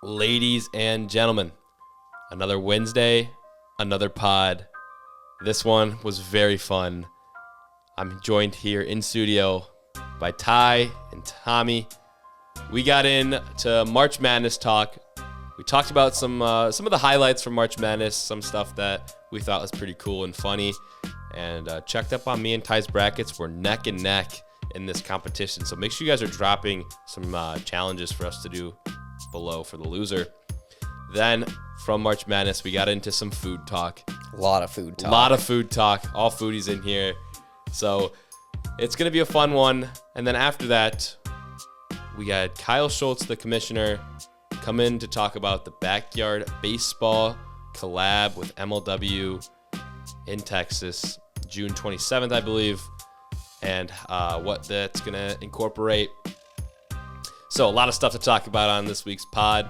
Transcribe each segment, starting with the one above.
Ladies and gentlemen, another Wednesday, another pod. This one was very fun. I'm joined here in studio by Ty and Tommy. We got into March Madness talk. We talked about some of the highlights from March Madness, some stuff that we thought was pretty cool and funny, and checked up on me and Ty's brackets. We're neck and neck in this competition, so make sure you guys are dropping some challenges for us to do below for the loser. Then from March Madness, we got into some food talk. A lot of food talk. All foodies in here. So it's going to be a fun one. And then after that, we got Kyle Schultz, the commissioner, come in to talk about the Backyard Baseball collab with MLW in Texas, June 27th, I believe, and what that's going to incorporate. So a lot of stuff to talk about on this week's pod.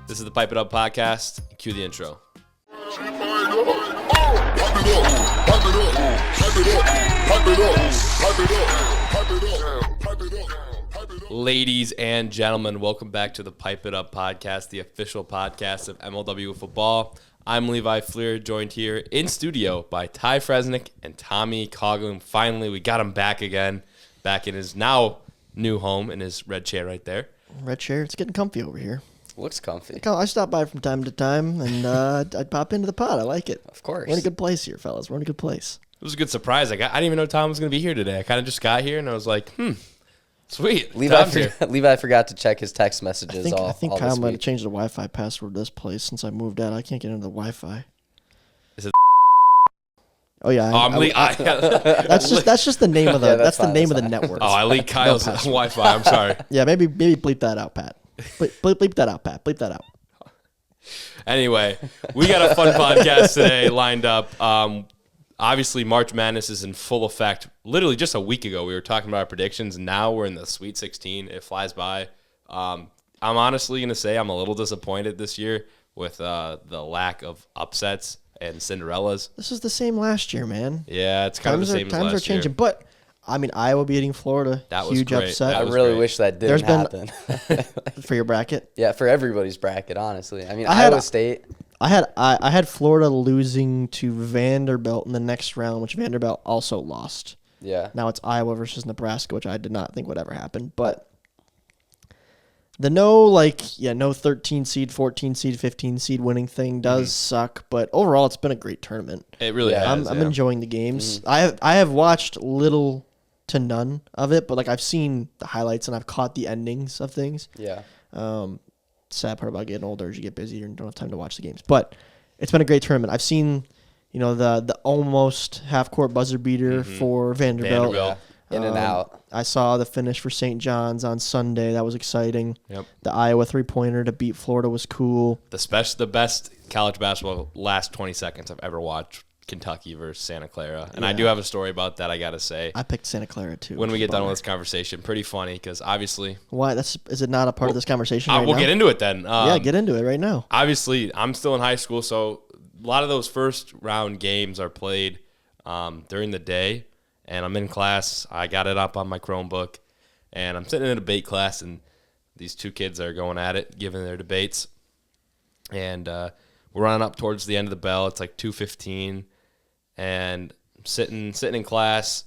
This is the Pipe It Up podcast. Cue the intro. Ladies and gentlemen, welcome back to the Pipe It Up podcast, the official podcast of MLW football. I'm Levi Fleer, joined here in studio by Ty Fresnick and Tommy Coughlin. Finally, we got him back again, back in his now new home in his red chair right there. Red chair, it's getting comfy over here. Looks comfy. I stop by from time to time, and I'd pop into the pod. I like it. Of course. We're in a good place here, fellas. We're in a good place. It was a good surprise. I didn't even know Tom was going to be here today. I kind of just got here, and I was like, sweet. Levi forgot to check his text messages I think Kyle might have week. changed the Wi-Fi password to this place since I moved out. I can't get into the Wi-Fi. Is it? Oh yeah, that's just the name of the the network. Oh, I leaked Kyle's Wi-Fi. I'm sorry. Yeah, maybe bleep that out, Pat. Bleep that out, Pat. Bleep that out. Anyway, we got a fun podcast today lined up. Obviously, March Madness is in full effect. Literally just a week ago, we were talking about our predictions. Now we're in the Sweet 16. It flies by. I'm honestly going to say I'm a little disappointed this year with the lack of upsets and Cinderellas. This is the same last year, man. Yeah, it's kind of the same as last year. Times are changing, but I mean, Iowa beating Florida, that was huge great. upset. I really wish that didn't happen. For your bracket? Yeah, for everybody's bracket, honestly. I mean, Iowa State. I had Florida losing to Vanderbilt in the next round, which Vanderbilt also lost. Yeah. Now it's Iowa versus Nebraska, which I did not think would ever happen. But the no 13 seed, 14 seed, 15 seed winning thing does suck. But overall, it's been a great tournament. It really has. I'm enjoying the games. I have watched little to none of it, but I've seen the highlights and I've caught the endings of things. Yeah. Sad part about getting older is you get busier and don't have time to watch the games. But it's been a great tournament. I've seen, the almost half court buzzer beater for Vanderbilt. Yeah. In and out. I saw the finish for St. John's on Sunday. That was exciting. Yep. The Iowa 3-pointer to beat Florida was cool. The best college basketball last 20 seconds I've ever watched. Kentucky versus Santa Clara. And I do have a story about that, I got to say. I picked Santa Clara, too. When we get done with this conversation. Pretty funny, because obviously... Why? Is it not a part of this conversation right we'll now? get into it then. Yeah, get into it right now. Obviously, I'm still in high school, so a lot of those first round games are played during the day, and I'm in class. I got it up on my Chromebook, and I'm sitting in a debate class, and these two kids are going at it, giving their debates. And we're running up towards the end of the bell. It's like 2:15. And I'm sitting in class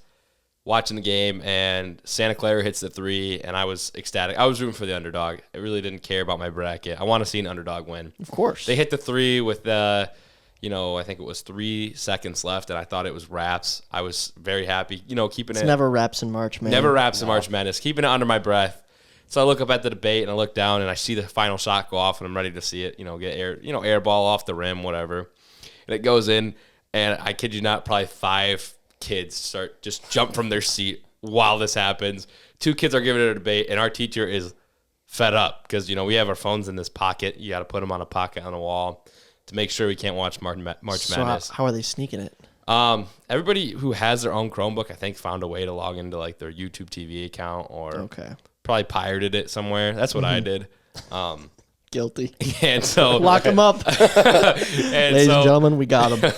watching the game, and Santa Clara hits the three, and I was ecstatic. I was rooting for the underdog. I really didn't care about my bracket. I want to see an underdog win. Of course. They hit the three with, I think it was 3 seconds left, and I thought it was wraps. I was very happy, keeping It's it. never wraps in March, man. Never wraps in March Madness. Keeping it under my breath. So I look up at the debate, and I look down, and I see the final shot go off, and I'm ready to see it, get air ball off the rim, whatever. And it goes in. And I kid you not, probably 5 kids jump from their seat while this happens. 2 kids are giving it a debate, and our teacher is fed up because, we have our phones in this pocket. You got to put them on a pocket on the wall to make sure we can't watch March Madness. How are they sneaking it? Everybody who has their own Chromebook, I think, found a way to log into their YouTube TV account or probably pirated it somewhere. That's what I did. Guilty. And so lock them up. Ladies and gentlemen, we got them.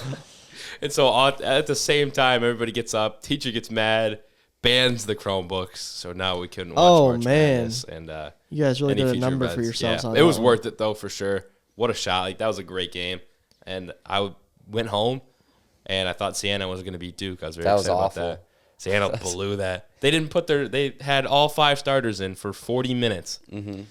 And so at the same time, everybody gets up. Teacher gets mad, bans the Chromebooks. So now we couldn't watch March Madness. And You guys really any did a future number for events. yourselves Yeah, on it that was one. worth it though for sure. What a shot! Like that was a great game, and I went home, and I thought Siena was going to beat Duke. I was very That was excited awful. about that. Siena blew that. They didn't put they had all 5 starters in for 40 minutes. Mm-hmm.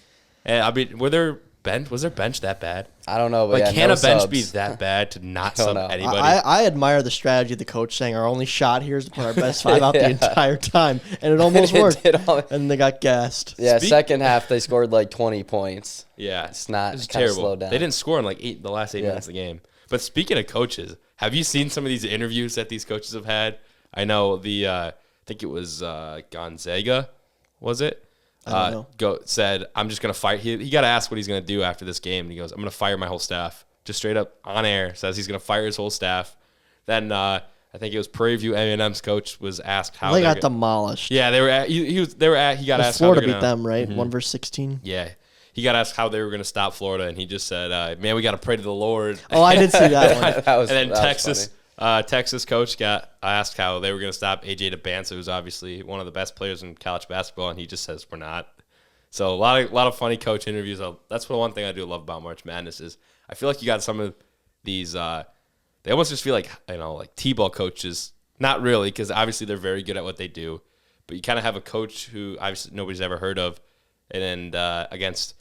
And I mean, was their bench that bad? I don't know, but Like, yeah, can no a bench subs. be that bad to not Don't sub know. anybody? I admire the strategy of the coach saying our only shot here is to put our best 5 out the entire time, and it almost It worked. did all- And they got gassed. Yeah, Speak- second half they scored like 20 points. Yeah, It's not- It was it's kinda terrible. slowed down. They didn't score in like the last 8 Yeah. minutes of the game. But speaking of coaches, have you seen some of these interviews that these coaches have had? I know I think it was Gonzaga, was it? I don't know. Said, I'm just gonna fire. He got asked what he's gonna do after this game, and he goes, I'm gonna fire my whole staff. Just straight up on air says he's gonna fire his whole staff. Then I think it was Prairie View A&M's coach was asked how They they're got gonna- demolished. Yeah, they were at. He got asked Florida how beat they're gonna, them, right? 1-16. Yeah. He got asked how they were going to stop Florida, and he just said, man, we got to pray to the Lord. Oh, I did see that one. That was, And then that was Texas coach got asked how they were going to stop AJ DeBanza, who's obviously one of the best players in college basketball, and he just says, we're not. So a lot of funny coach interviews. That's the one thing I do love about March Madness is I feel like you got some of these they almost just feel like, like T-ball coaches. Not really, because obviously they're very good at what they do. But you kind of have a coach who obviously nobody's ever heard of, and against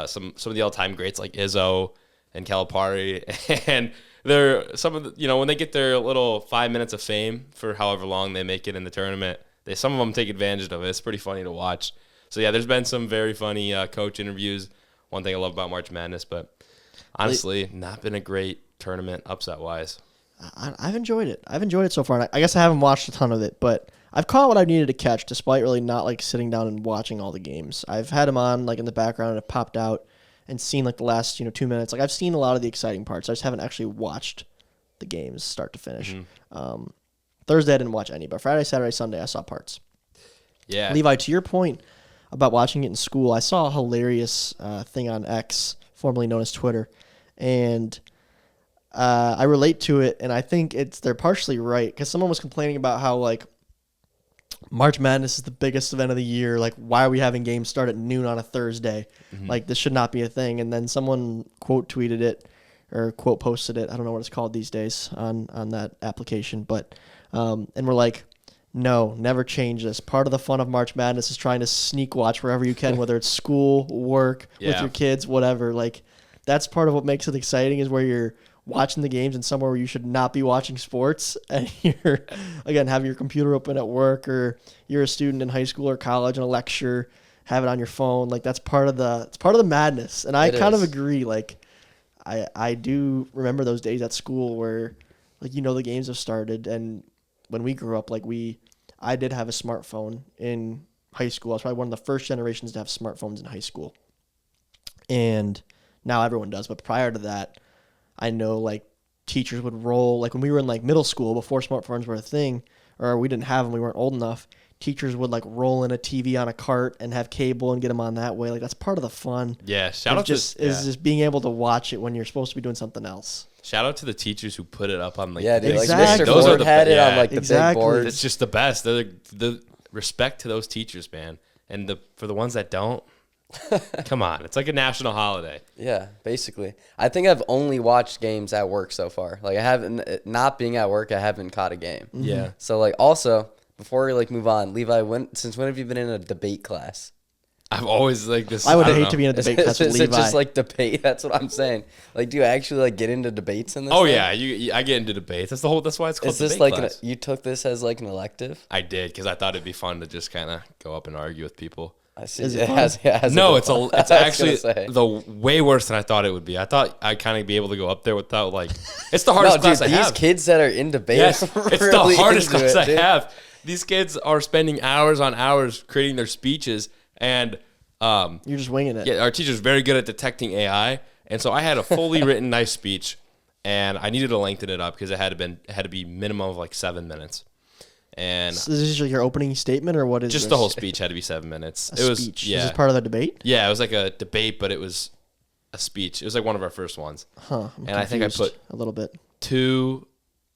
some of the all-time greats like Izzo and Calipari, and they're some of the, when they get their little 5 minutes of fame for however long they make it in the tournament, some of them take advantage of it. It's pretty funny to watch. So yeah, there's been some very funny coach interviews. One thing I love about March Madness, but honestly, not been a great tournament upset wise. I've enjoyed it. I've enjoyed it so far. And I guess I haven't watched a ton of it, but I've caught what I needed to catch, despite really not like sitting down and watching all the games. I've had them on like in the background and have popped out and seen like the last 2 minutes. Like I've seen a lot of the exciting parts. I just haven't actually watched the games start to finish. Thursday I didn't watch any, but Friday, Saturday, Sunday I saw parts. Yeah, Levi, to your point about watching it in school, I saw a hilarious thing on X, formerly known as Twitter, and I relate to it, and I think they're partially right, because someone was complaining about how like March Madness is the biggest event of the year. Like, why are we having games start at noon on a Thursday? Like, this should not be a thing. And then someone quote tweeted it or quote posted it. I don't know what it's called these days on that application, but and we're like, no, never change this. Part of the fun of March Madness is trying to sneak watch wherever you can, whether it's school, work, with Yeah. your kids, whatever. Like, that's part of what makes it exciting, is where you're watching the games in somewhere where you should not be watching sports, and you're, again, have your computer open at work, or you're a student in high school or college in a lecture, have it on your phone. Like, that's part of the madness. And I kind of agree. Like, I do remember those days at school where, like, the games have started, and when we grew up, like, I did have a smartphone in high school. I was probably one of the first generations to have smartphones in high school. And now everyone does. But prior to that, I know, like, teachers would roll, like, when we were in, like, middle school, before smartphones were a thing, or we didn't have them, we weren't old enough, teachers would, like, roll in a TV on a cart and have cable and get them on that way. Like, that's part of the fun. Yeah, shout out just being able to watch it when you're supposed to be doing something else. Shout out to the teachers who put it up on like Yeah, dude, Exactly. like Mr. Those are Ford the- had it yeah. on like the Exactly. big board. It's just the best. The respect to those teachers, man. And for the ones that don't, come on. It's like a national holiday. Yeah, basically. I think I've only watched games at work so far. Like, I haven't, not being at work, I haven't caught a game. Yeah. So, like, also, before we, like, move on, Levi, since when have you been in a debate class? I've always like this. I would don't hate know. to be in a debate class with Is Levi. it just, like, debate? That's what I'm saying. Like, do you actually, like, get into debates in this Oh thing? yeah, I get into debates. That's why it's called Is this, debate like, class. you took this as, like, an elective? I did because I thought it'd be fun to just kind of go up and argue with people. I see. Is it It fun? has No, a it's I was actually gonna say. the way worse than I thought it would be. I thought I'd kind of be able to go up there without like. It's the hardest No, class dude, I these have. kids that are in debate Yes, are it's really the hardest into class it, I dude. have. These kids are spending hours on hours creating their speeches, and You're just winging it. yeah, our teacher's very good at detecting AI, and so I had a fully written nice speech, and I needed to lengthen it up because it had to be minimum of like 7 minutes, and So is this your opening statement, or what is just this? the whole speech had to be 7 minutes. A It was speech. yeah, Is this part of the debate? yeah, it was like a debate, but it was a speech. It was like one of our first ones, Huh. I'm and I think I confused put a little bit. 2.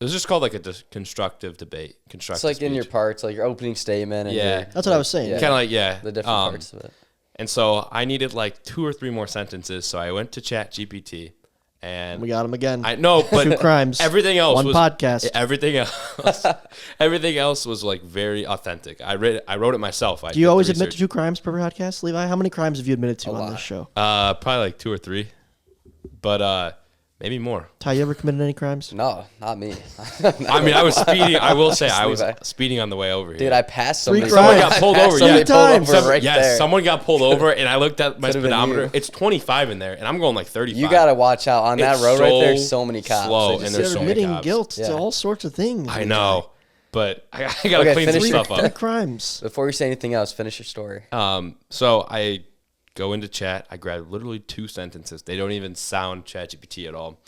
It was just called like a constructive debate. It's like in your parts, like your opening statement. And Yeah. your, That's what I was saying. Yeah. Kind of like the different parts of it. And so I needed like 2 or 3 more sentences. So I went to ChatGPT. And We got him again. I know, but 2 crimes. everything else One was podcast. Everything else was like very authentic. I wrote it myself. Do you always admit to 2 crimes per podcast, Levi? How many crimes have you admitted to on this show? Probably like 2 or 3, but maybe more. Ty, you ever committed any crimes? No, not me. I mean, I was speeding. I will say I was speeding on the way over here. Dude, I passed somebody. Someone got pulled I over, passed yeah. somebody pulled over right yes, there. someone got pulled over, and I looked at my Could've been speedometer. you. It's 25 in there, and I'm going like 35. You gotta watch out on that It's road right there. so So many cops. slow, They and just- there's You're so many admitting cops. guilt Yeah. to all sorts of things. I Levi. know, but I gotta Okay, clean some finish your- stuff 3 up. crimes. Before you say anything else, finish your story. So I go into chat. I grab literally 2 sentences. They don't even sound ChatGPT at all.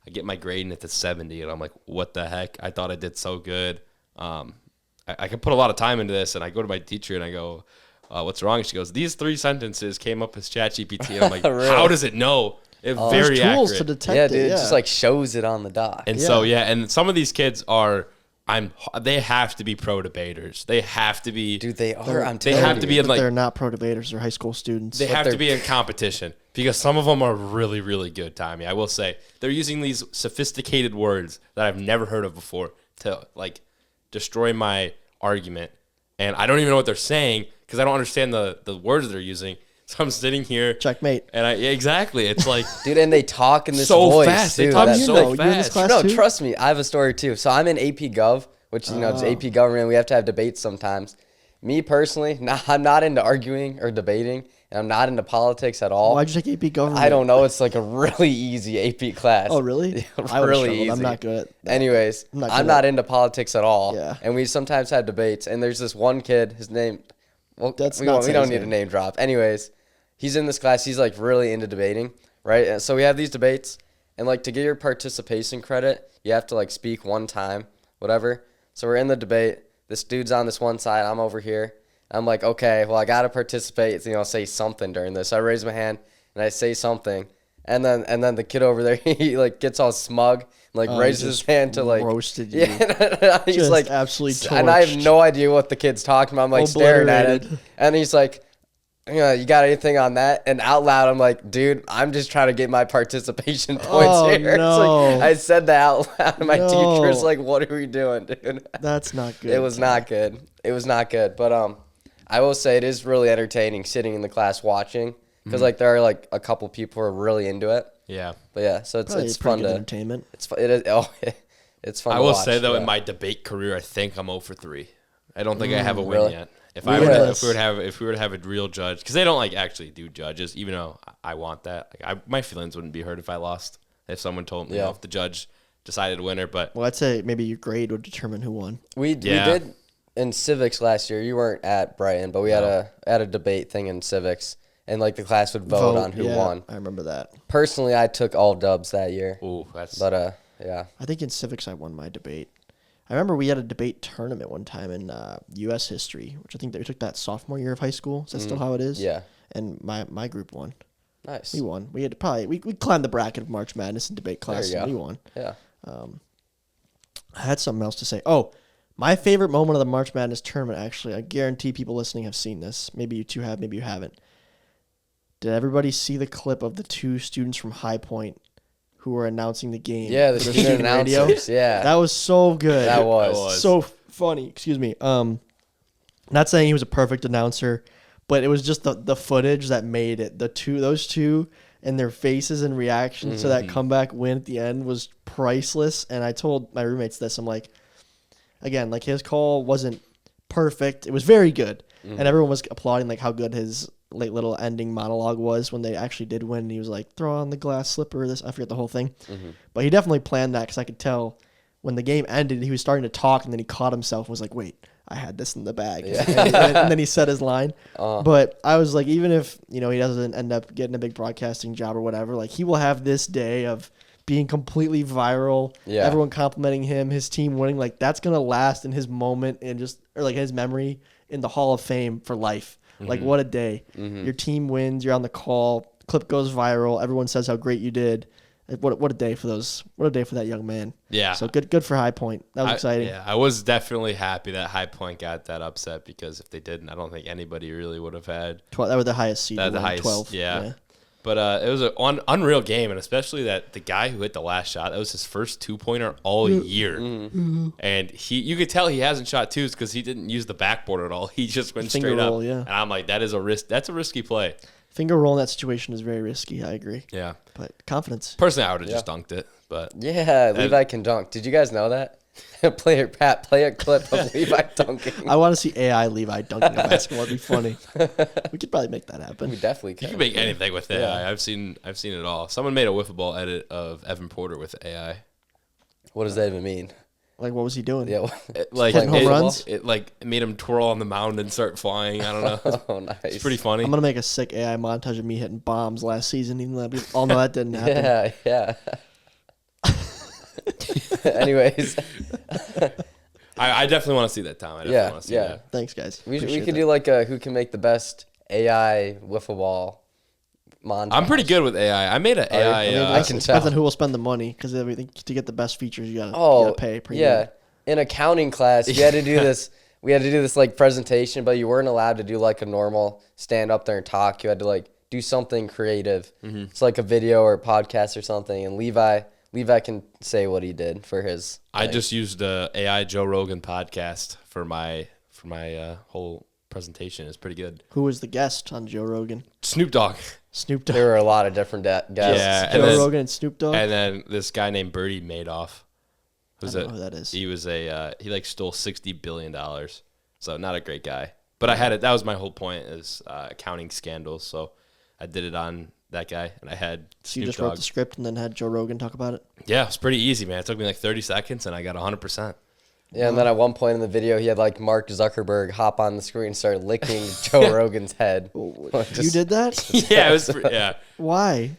I get my grade and it's a 70, and I'm like, what the heck? I thought I did so good. I could put a lot of time into this, and I go to my teacher and I go, what's wrong? And she goes, these 3 sentences came up as ChatGPT. And I'm like, Really? how does it know? It's very There's tools accurate. to detect Yeah, it. dude, it just like shows it on the dock. And so and some of these kids are, they have to be pro debaters. They have to be. Dude, they are. I'm they telling have to you. be in But like they're not pro debaters. They're high school students. they have to they're- be in competition because some of them are really, really good, Tommy. I will say they're using these sophisticated words that I've never heard of before to like destroy my argument, and I don't even know what they're saying because I don't understand the words they're using. So I'm sitting here, Checkmate. and exactly, it's like Dude, and they talk in this So voice, fast. They dude. talk That's- so you in this fast. class No, too? trust me. I have a story too. So I'm in AP Gov, which just AP Government. We have to have debates sometimes. Me personally, I'm not into arguing or debating, and I'm not into politics at all. Why'd you take AP government? I don't know. It's like a really easy AP class. Oh, really? I would've really struggled. easy. I'm not good at that. Anyways, I'm not I'm good not at- into politics at all. Yeah. And we sometimes had debates, and there's this one kid. His name. Well, That's we not don't, we say don't his need a name. name drop. Anyways, he's in this class. He's like really into debating, right? And so we have these debates, and like to get your participation credit, you have to like speak one time, whatever. So we're in the debate. This dude's on this one side. I'm over here. I'm like, okay, well, I gotta participate. Say something during this. So I raise my hand and I say something, and then the kid over there, he like gets all smug, like raises his just hand to like roasted you. Yeah, he's Just like absolutely and I have torched. no idea what the kid's talking about. I'm like staring at it, Obliterated. and he's like, you got anything on that? And out loud, I'm like, dude, I'm just trying to get my participation points Oh, here. It's no. like, I said that out loud, and my No. teacher's like, what are we doing, dude? That's not good. It was not good. It was not good. But I will say it is really entertaining sitting in the class watching because like there are like a couple people who are really into it. yeah. But yeah, so it's Probably it's pretty fun good to entertainment. it is it's fun. I to will watch, say though, yeah. in my debate career, I think I'm 0 for 3. I don't think I have a win really? yet. If Yes. we were to have a real judge, because they don't like actually do judges, even though I want that. Like my feelings wouldn't be hurt if I lost. If someone told me, Yeah. if the judge decided winner, but Well, I'd say maybe your grade would determine who won. We did in civics last year. You weren't at Brighton, but we had a debate thing in civics, and like the class would vote on who yeah, won. I remember that. Personally, I took all dubs that year, ooh, that's but yeah. I think in civics I won my debate. I remember we had a debate tournament one time in U.S. history, which I think that we took that sophomore year of high school. Is that still how it is? Yeah. And my group won. Nice. We won. We had we climbed the bracket of March Madness and debate class, you and go. we won. Yeah. I had something else to say. Oh, my favorite moment of the March Madness tournament, actually, I guarantee people listening have seen this. Maybe you two have, maybe you haven't. Did everybody see the clip of the 2 students from High Point who were announcing the game? Yeah, the for student announcers. Yeah. That was so good. That was. so funny. Excuse me. Not saying he was a perfect announcer, but it was just the footage that made it. Those two and their faces and reactions to that comeback win at the end was priceless. And I told my roommates this. I'm like, again, like his call wasn't perfect. It was very good, and everyone was applauding like how good his late little ending monologue was when they actually did win. And he was like, "Throw on the glass slipper." I forget the whole thing, but he definitely planned that because I could tell when the game ended, he was starting to talk, and then he caught himself and was like, "Wait, I had this in the bag," and then he said his line. But I was like, even if he doesn't end up getting a big broadcasting job or whatever, like he will have this day of being completely viral. Yeah. Everyone complimenting him, his team winning. Like that's gonna last in his moment and like his memory in the Hall of Fame for life. Like what a day! Your team wins. You're on the call. Clip goes viral. Everyone says how great you did. What a day for those. What a day for that young man. Yeah. So good for High Point. That was exciting. Yeah, I was definitely happy that High Point got that upset because if they didn't, I don't think anybody really would have had 12, that was the highest seed. the highest. 12. Yeah. But it was an unreal game, and especially that the guy who hit the last shot, that was his first 2-pointer all year. And you could tell he hasn't shot twos because he didn't use the backboard at all. He just went Finger straight roll, up. yeah. And I'm like, that's a risky play. Finger roll in that situation is very risky. I agree. Yeah. But confidence. Personally, I would have just dunked it. But Yeah, Levi can dunk. Did you guys know that? Play a clip of Levi dunking. I want to see AI Levi dunking a basketball. It'd be funny. We could probably make that happen. We definitely you can. can make anything with AI. Yeah. I've seen it all. Someone made a wiffle ball edit of Evan Porter with AI. What does that even mean? Like, what was he doing? Yeah. Hitting home runs? It like made him twirl on the mound and start flying. I don't know. Oh, nice. It's pretty funny. I'm going to make a sick AI montage of me hitting bombs last season, even though we all know that didn't happen. Yeah. Anyways. I definitely want to see that, Tom. I definitely want to see that. Thanks, guys. We Appreciate could that. do like a who can make the best AI wiffle ball montage. I'm pretty good with AI. I made an AI. I mean, I I can can depends tell. on who will spend the money, because everything to get the best features, you gotta pay. Yeah. In accounting class, you had to do this. We had to do this like presentation, but you weren't allowed to do like a normal stand up there and talk. You had to like do something creative. It's like a video or a podcast or something. And Levi can say what he did for his. I just used the AI Joe Rogan podcast for my whole presentation. It's pretty good. Who was the guest on Joe Rogan? Snoop Dogg. Snoop Dogg. There were a lot of different guests. Yeah, Joe and then- Rogan and Snoop Dogg. And then this guy named Bertie Madoff. I don't know who that is. He was he like stole $60 billion. So not a great guy. But I had it. That was my whole point is accounting scandals. So I did it on that guy, and I had So you Snoop just Dogg. wrote the script and then had Joe Rogan talk about it? Yeah, it's pretty easy, man. It took me like 30 seconds, and I got 100%. Yeah, and then at one point in the video, he had like Mark Zuckerberg hop on the screen and start licking Joe Rogan's head. You did that? Yeah, it was. Yeah, Why?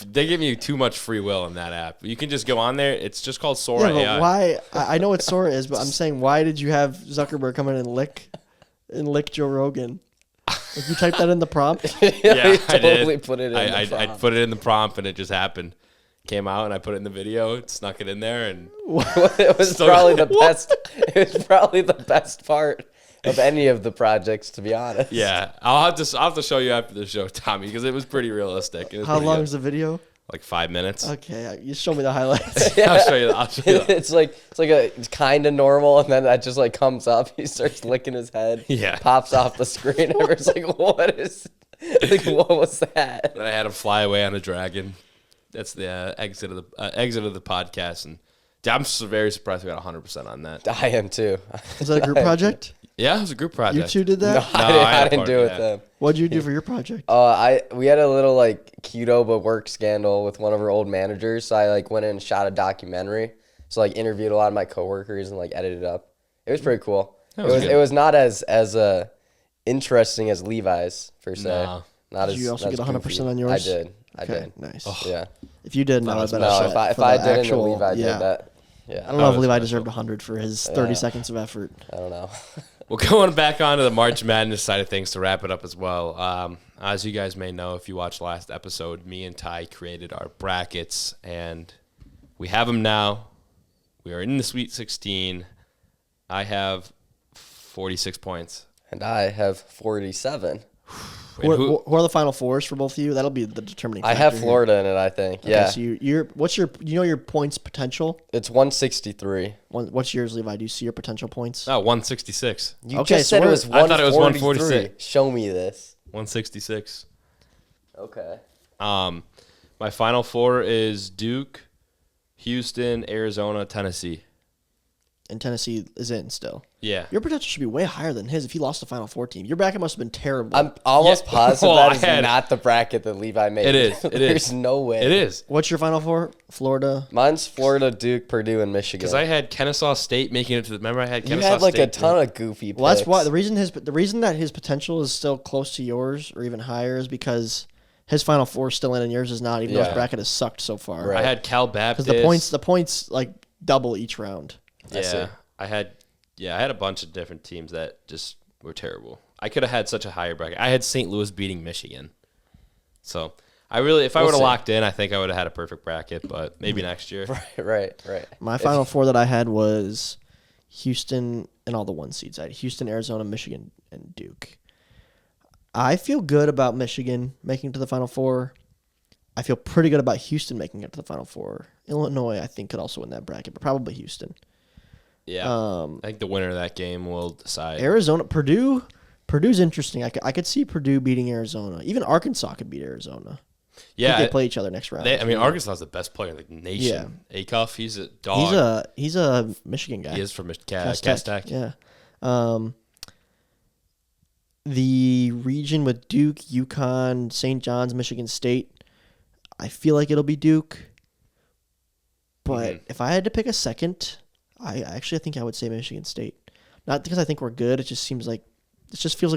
they give you too much free will in that app. You can just go on there. It's just called Sora Yeah, but AI. why? I know what Sora is, but I'm saying, why did you have Zuckerberg come in and lick Joe Rogan? Like, you typed that in the prompt? Yeah, he I totally did. put it in I the prompt. put it in the prompt, and it just happened. Came out, and I put it in the video. It snuck it in there, and It was So- probably the best. It was probably the best part of any of the projects, to be honest. yeah, I'll have to show you after the show, Tommy, because it was pretty realistic. It was How pretty long good. is the video? Like 5 minutes. Okay, you show me the highlights. I'll show you. I'll show you. that. It's like it's kind of normal, and then that just like comes up. He starts licking his head. Yeah. Pops off the screen. Everyone's like, "What is? Like, what was that?" Then I had him fly away on a dragon. That's the exit of the podcast, and I'm very surprised we got 100% on that. I am too. Is that a group project? Yeah, it was a group You project. two did No, that? I didn't part do of it that. then. What'd you do for your project? We had a little like Qdoba work scandal with one of our old managers. So I like went in and shot a documentary. So like interviewed a lot of my coworkers and like edited it up. It was pretty cool. It was not as interesting as Levi's per se. No. Not Did as. you also not get as 100% goofy. on yours? I did. Okay, nice. Yeah. If you didn't, I would have been No, upset. if for I the didn't, actual, then Levi yeah. did that. Yeah. I don't know if That was Levi special. deserved 100 for his 30 seconds of effort. I don't know. Well, going back onto the March Madness side of things to wrap it up as well. As you guys may know, if you watched last episode, me and Ty created our brackets, and we have them now. We are in the Sweet 16. I have 46 points. And I have 47. And who- Who are the final fours for both of you? That'll be the determining I factor have here. Florida in it, I think. Okay, Yeah. so your points potential? It's 163. What's yours, Levi? Do you see your potential points? Oh, 166. You Okay, just so said it we're- was I thought it was 143. 146. Show me this. 166. Okay. My final four is Duke, Houston, Arizona, Tennessee. And Tennessee is in still. Yeah. Your potential should be way higher than his if he lost the Final Four team. Your bracket must have been terrible. I'm almost Yeah. positive Well, that I is had- not the bracket that Levi made. It is. It There's is. no way. It is. What's your Final Four? Florida. Mine's Florida, Duke, Purdue, and Michigan. Because I had Kennesaw State making it to the. Remember, I had you Kennesaw had like State. a ton of goofy picks. Well, that's why the reason that his potential is still close to yours or even higher is because his Final Four is still in and yours is not, even though his Yeah. bracket has sucked so far. Right. I had Cal Baptist. Because the points like double each round. I see. Yeah, I had a bunch of different teams that just were terrible. I could have had such a higher bracket. I had St. Louis beating Michigan. So If I We'll would have see. locked in, I think I would have had a perfect bracket, but maybe next year. Right. My Final Four that I had was Houston and all the 1 seeds. I had Houston, Arizona, Michigan, and Duke. I feel good about Michigan making it to the Final Four. I feel pretty good about Houston making it to the Final Four. Illinois, I think, could also win that bracket, but probably Houston. Yeah. I think the winner of that game will decide. Arizona, Purdue's interesting. I could see Purdue beating Arizona. Even Arkansas could beat Arizona. I think they play each other next round. Arkansas is the best player in the nation. Yeah. Acuff, he's a dog. He's a Michigan guy. He is from Cass Tech. Yeah. The region with Duke, UConn, St. John's, Michigan State, I feel like it'll be Duke. But if I had to pick a second, I think I would say Michigan State. Not because I think we're good. It just feels like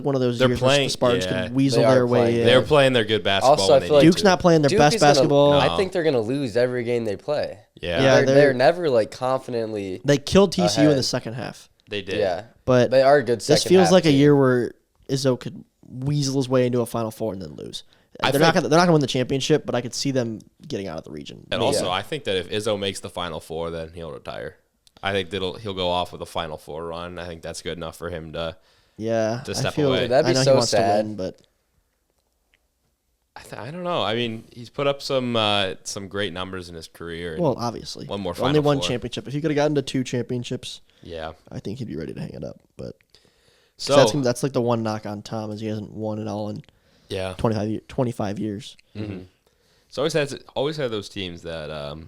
one of those years where the Spartans can weasel their way in. They're playing their good basketball. Also, I feel like Duke's not playing their best basketball. I think they're going to lose every game they play. Yeah. They're never like confidently. They killed TCU ahead. in the second half. They did. Yeah. But they are a good second This feels half like a team. year where Izzo could weasel his way into a Final Four and then lose. They're not going to win the championship, but I could see them getting out of the region. And also, I think that if Izzo makes the Final Four, then he'll retire. I think he'll go off with a Final Four run. I think that's good enough for him to step away. That'd be I know so he wants sad. to win, but I don't know. I mean, he's put up some great numbers in his career. Well, obviously. One more Final Only one Four. championship. If he could have gotten to 2 championships, Yeah. I think he'd be ready to hang it up. But So that's like the one knock on Tom is he hasn't won it all in 25 years. Mm-hmm. So always had those teams that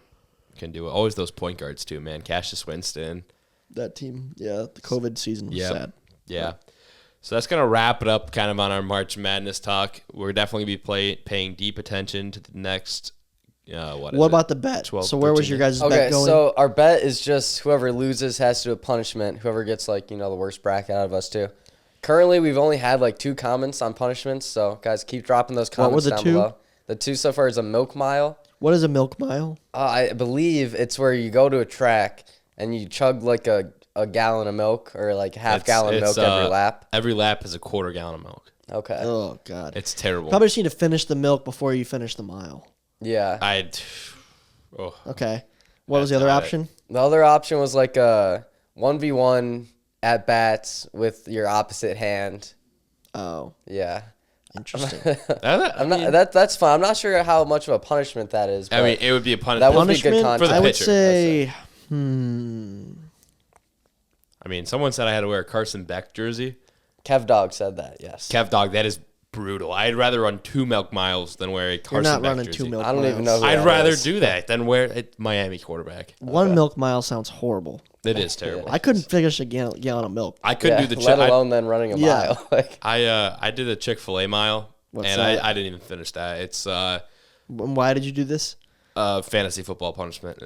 can do it. Always those point guards too, man. Cassius Winston. That team, the COVID season was sad. Yeah. So that's going to wrap it up kind of on our March Madness talk. We're definitely going to be paying deep attention to the next, what about the bet? 12, so where was 13 your guys' bet going? So our bet is just whoever loses has to do a punishment. Whoever gets the worst bracket out of us two. Currently, we've only had 2 comments on punishments. So guys, keep dropping those comments down below. The 2 so far is a milk mile. What is a milk mile? I believe it's where you go to a track and you chug a gallon of milk or half gallon of milk every lap. Every lap is a quarter gallon of milk. Okay. Oh, God. It's terrible. Probably just need to finish the milk before you finish the mile. Yeah. Okay. What was the other option? The other option was a 1v1 at bats with your opposite hand. Oh, Yeah. interesting. That's fine. I'm not sure how much of a punishment that is. I mean, it would be a punishment. That would be good content. for the I would pitcher. say, I mean, someone said I had to wear a Carson Beck jersey. Kev Dog said that, yes. Kev Dog, that is brutal. I'd rather run 2 milk miles than wear a you're Carson not Beck running jersey. 2 milk I don't miles. even know who I'd that rather is. do that than wear a Miami quarterback. One milk mile sounds horrible. It is terrible. I couldn't finish a gallon of milk. I couldn't do the let alone then running a mile. I did the Chick-fil-A mile, What's and that? I didn't even finish that. It's Why did you do this? fantasy football punishment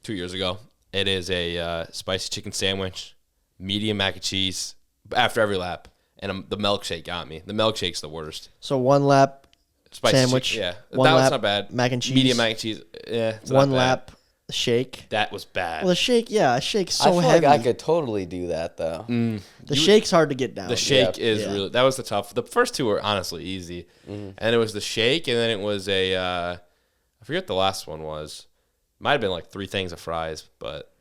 2 years ago. It is a spicy chicken sandwich, medium mac and cheese after every lap, and the milkshake got me. The milkshake's the worst. So 1 lap Spicy sandwich. chicken, yeah. One That was lap not bad. mac and cheese. Medium mac and cheese, yeah. It's 1 not bad. lap shake. That was bad. Well, the shake, a shake's I so feel heavy. like I could totally do that, though. The shake's hard to get down. The shake is Yeah. really, that was the tough. The first 2 were honestly easy. And it was the shake, and then it was I forget what the last one was. Might have been 3 things of fries, but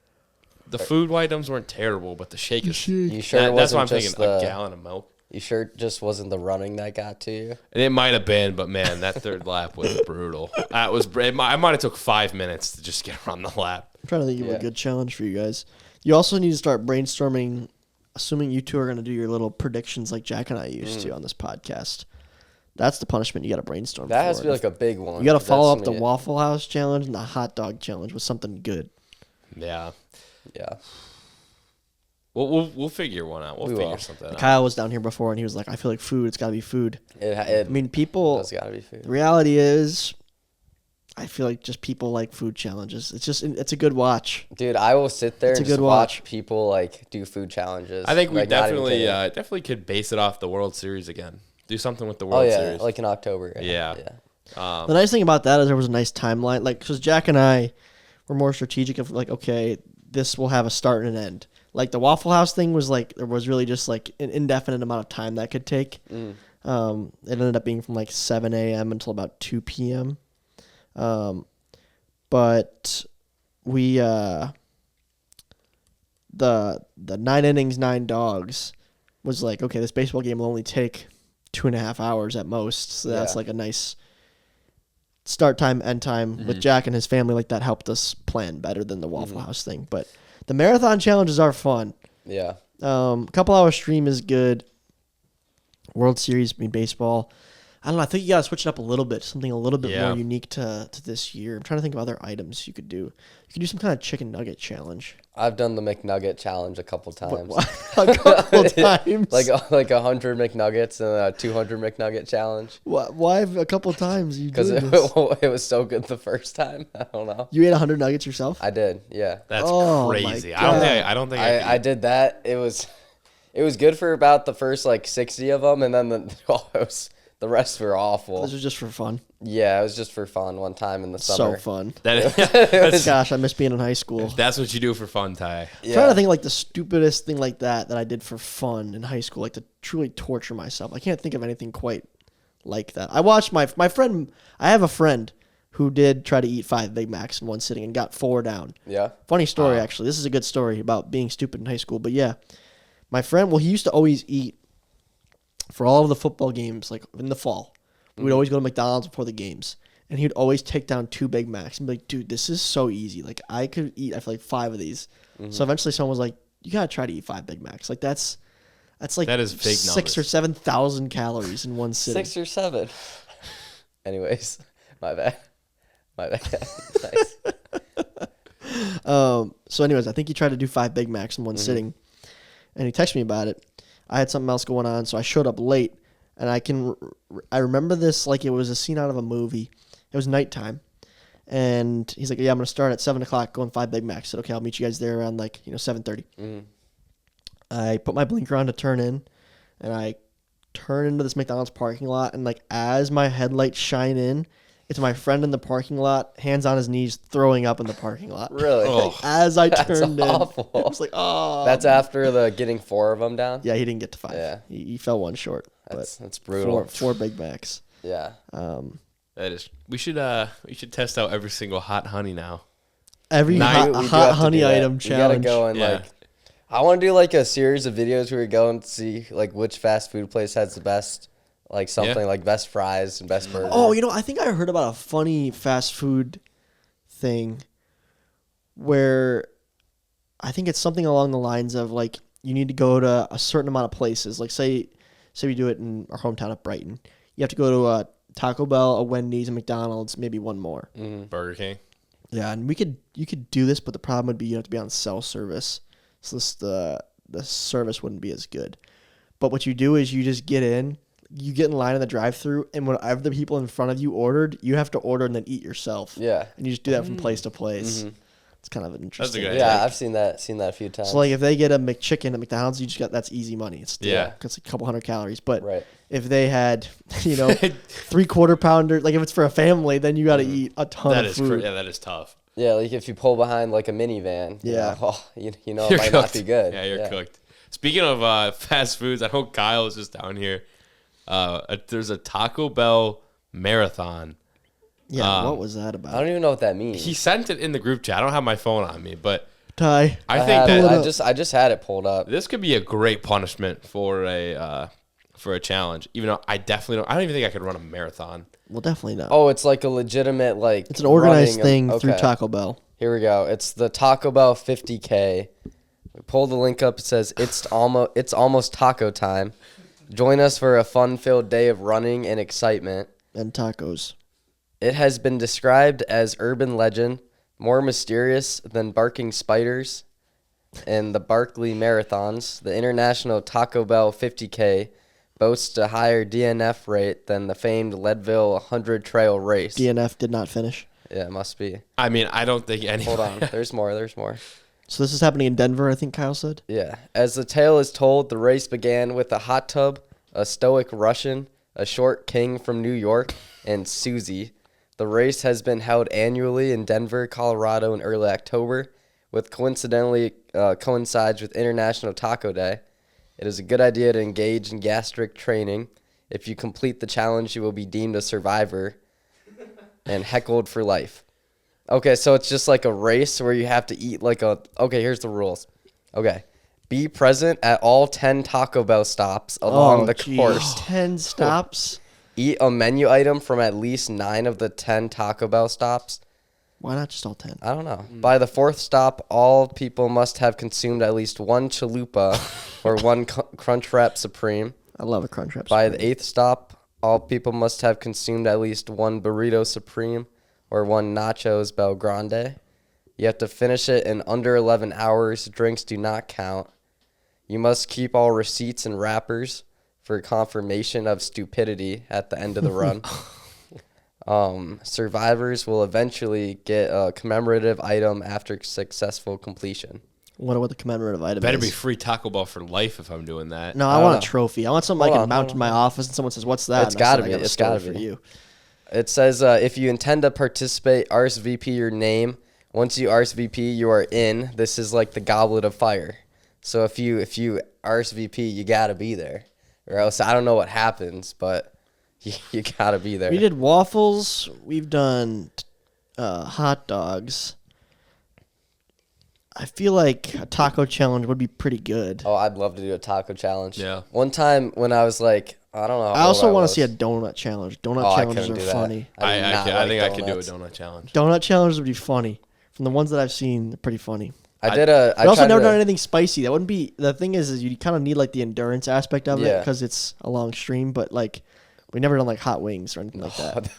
the food items weren't terrible, but the shake is. You sure it That's why I'm wasn't thinking just a gallon of milk. You sure it just wasn't the running that got to you? And it might have been, but man, that third lap was brutal. I might have took 5 minutes to just get around the lap. I'm trying to think of a good challenge for you guys. You also need to start brainstorming, assuming you two are going to do your little predictions like Jack and I used to on this podcast. That's the punishment you got to brainstorm That for. has to be a big one. You got to follow up That's the Waffle House challenge and the hot dog challenge with something good. Yeah. Yeah. We'll figure one out. We'll We figure will. something out. Kyle was down here before and he was like, I feel like food. It's got to be food. It I mean, people, has got to be food. the reality is, I feel like just people like food challenges. It's a good watch. Dude, I will sit there It's a and just good watch watch. people do food challenges. I think we not even kidding. definitely could base it off the World Series again. Do something with the Oh World yeah, Series. like in October. Yeah. The nice thing about that is there was a nice timeline. Because Jack and I were more strategic of okay, this will have a start and an end. Like the Waffle House thing was there was really just an indefinite amount of time that could take. It ended up being from like 7 a.m. until about 2 p.m. But we the 9 innings, 9 dogs was like, okay, this baseball game will only take 2.5 hours at most. So that's like a nice start time, end time with Jack and his family. Like that helped us plan better than the Waffle House thing. But the marathon challenges are fun. Yeah. Couple hour stream is good. World Series, baseball. I don't know. I think you got to switch it up a little bit. Something a little bit more unique to this year. I'm trying to think of other items you could do. You could do some kind of chicken nugget challenge. I've done the McNugget challenge a couple times. A couple times? Like 100 McNuggets and a 200 McNugget challenge. Why a couple times? Because it was so good the first time. I don't know. You ate 100 nuggets yourself? I did, yeah. That's crazy. My God. I don't think I did that. It was good for about the first like 60 of them, and then the rest were awful. This was just for fun. Yeah, it was just for fun one time in the summer. So fun. Gosh, I miss being in high school. That's what you do for fun, Ty. I'm trying to think of like the stupidest thing like that I did for fun in high school, like to truly torture myself. I can't think of anything quite like that. I watched my friend. I have a friend who did try to eat 5 Big Macs in one sitting and got 4 down. Yeah. Funny story, actually. This is a good story about being stupid in high school. But yeah, my friend, he used to always eat for all of the football games, like in the fall. We'd always go to McDonald's before the games. And he'd always take down 2 Big Macs and be like, dude, this is so easy. Like, I could eat, I feel like 5 of these. So eventually someone was like, you got to try to eat 5 Big Macs. Like, that's like that is big 6,000 or 7,000 calories in one sitting. 6 or 7. Anyways, my bad. Nice. So anyways, I think he tried to do 5 Big Macs in one sitting. And he texted me about it. I had something else going on, so I showed up late. And I remember this like it was a scene out of a movie. It was nighttime. And he's like, yeah, I'm going to start at 7 o'clock going 5 Big Macs. I said, okay, I'll meet you guys there around 7:30. I put my blinker on to turn in. And I turn into this McDonald's parking lot. And as my headlights shine in, it's my friend in the parking lot, hands on his knees, throwing up in the parking lot. Really? As I turned in. Awful. I was like, oh. That's after the getting 4 of them down? Yeah, he didn't get to 5. Yeah. He fell one short. That's brutal. Four Big Macs. Yeah. That is. We should test out every single hot honey now. Every We hot do have to honey do that. item We challenge. gotta go and I want to do a series of videos where we go and see which fast food place has the best, best fries and best burger. Oh, I think I heard about a funny fast food thing where I think it's something along the lines of you need to go to a certain amount of places. Like say we do it in our hometown of Brighton. You have to go to a Taco Bell, a Wendy's, a McDonald's, maybe one more. Burger King. Yeah, and you could do this, but the problem would be you have to be on cell service. So the service wouldn't be as good. But what you do is you just get in, you get in line in the drive-thru, and whatever the people in front of you ordered, you have to order and then eat yourself. Yeah. And you just do that from place to place. It's kind of an interesting. That's a good Yeah, idea. I've seen that a few times. So if they get a McChicken at McDonald's, that's easy money. It's a couple hundred calories. But if they had 3/4 pounder, if it's for a family, then you got to eat a ton of food. That is tough. Yeah, if you pull behind a minivan. Yeah. It You're might cooked. not be good. Yeah, you're cooked. Speaking of fast foods, I know Kyle is just down here. There's a Taco Bell marathon. Yeah, what was that about? I don't even know what that means. He sent it in the group chat. I don't have my phone on me, but Ty, I think have that it. I just had it pulled up. this could be a great punishment for a challenge. Even though I don't even think I could run a marathon. well, definitely not. Oh, it's a legitimate It's an organized running thing through okay. Taco Bell. Here we go. It's the Taco Bell 50K. We pull the link up. It says it's almost taco time. Join us for a fun-filled day of running and excitement. And tacos. It has been described as urban legend, more mysterious than barking spiders, and the Barkley Marathons. The International Taco Bell 50K boasts a higher DNF rate than the famed Leadville 100 Trail Race. DNF did not finish. Yeah, it must be. I mean, I don't think any. Hold on. There's more. So this is happening in Denver, I think Kyle said. Yeah. As the tale is told, the race began with a hot tub, a stoic Russian, a short king from New York, and Susie. The race has been held annually in Denver, Colorado in early October, which coincidentally coincides with International Taco Day. It is a good idea to engage in gastric training If you complete the challenge, you will be deemed a survivor and heckled for life. Okay, so it's just like a race where you have to eat like a... Okay, here's the rules. Okay. Be present at all 10 Taco Bell stops along the course. 10 stops? Eat a menu item from at least 9 of the 10 Taco Bell stops. Why not just all 10? I don't know. By the 4th stop, all people must have consumed at least one chalupa or one Crunchwrap Supreme. I love a Crunchwrap By Supreme. the 8th stop, all people must have consumed at least one Burrito Supreme or one Nachos Bel Grande. You have to finish it in under 11 hours. Drinks do not count. You must keep all receipts and wrappers for confirmation of stupidity at the end of the run. Survivors will eventually get a commemorative item after successful completion. Wonder what the commemorative item Better is. be free Taco Bell for life if I'm doing that. No, I want a trophy. I want something I Hold can on, mount hold in my office, and someone says, "What's that?" It's And I said, gotta "I be. got a It's story gotta for be." you." It says if you intend to participate, RSVP your name. Once you RSVP, you are in. This is like the goblet of fire. So if you RSVP, you gotta be there, or else I don't know what happens, but you gotta be there. We did waffles. We've done hot dogs. I feel like a taco challenge would be pretty good. Oh, I'd love to do a taco challenge. Yeah. One time when I was like, I don't know. I also want to see a donut challenge. Donut I challenges couldn't are do that. funny. I think I could do a donut challenge. Donut challenges would be funny. From the ones that I've seen, they're pretty funny. I also tried never to- done anything spicy. That wouldn't be the thing. Is you kind of need like the endurance aspect of it Yeah. because it's a long stream. But like, we never done like hot wings or anything like that.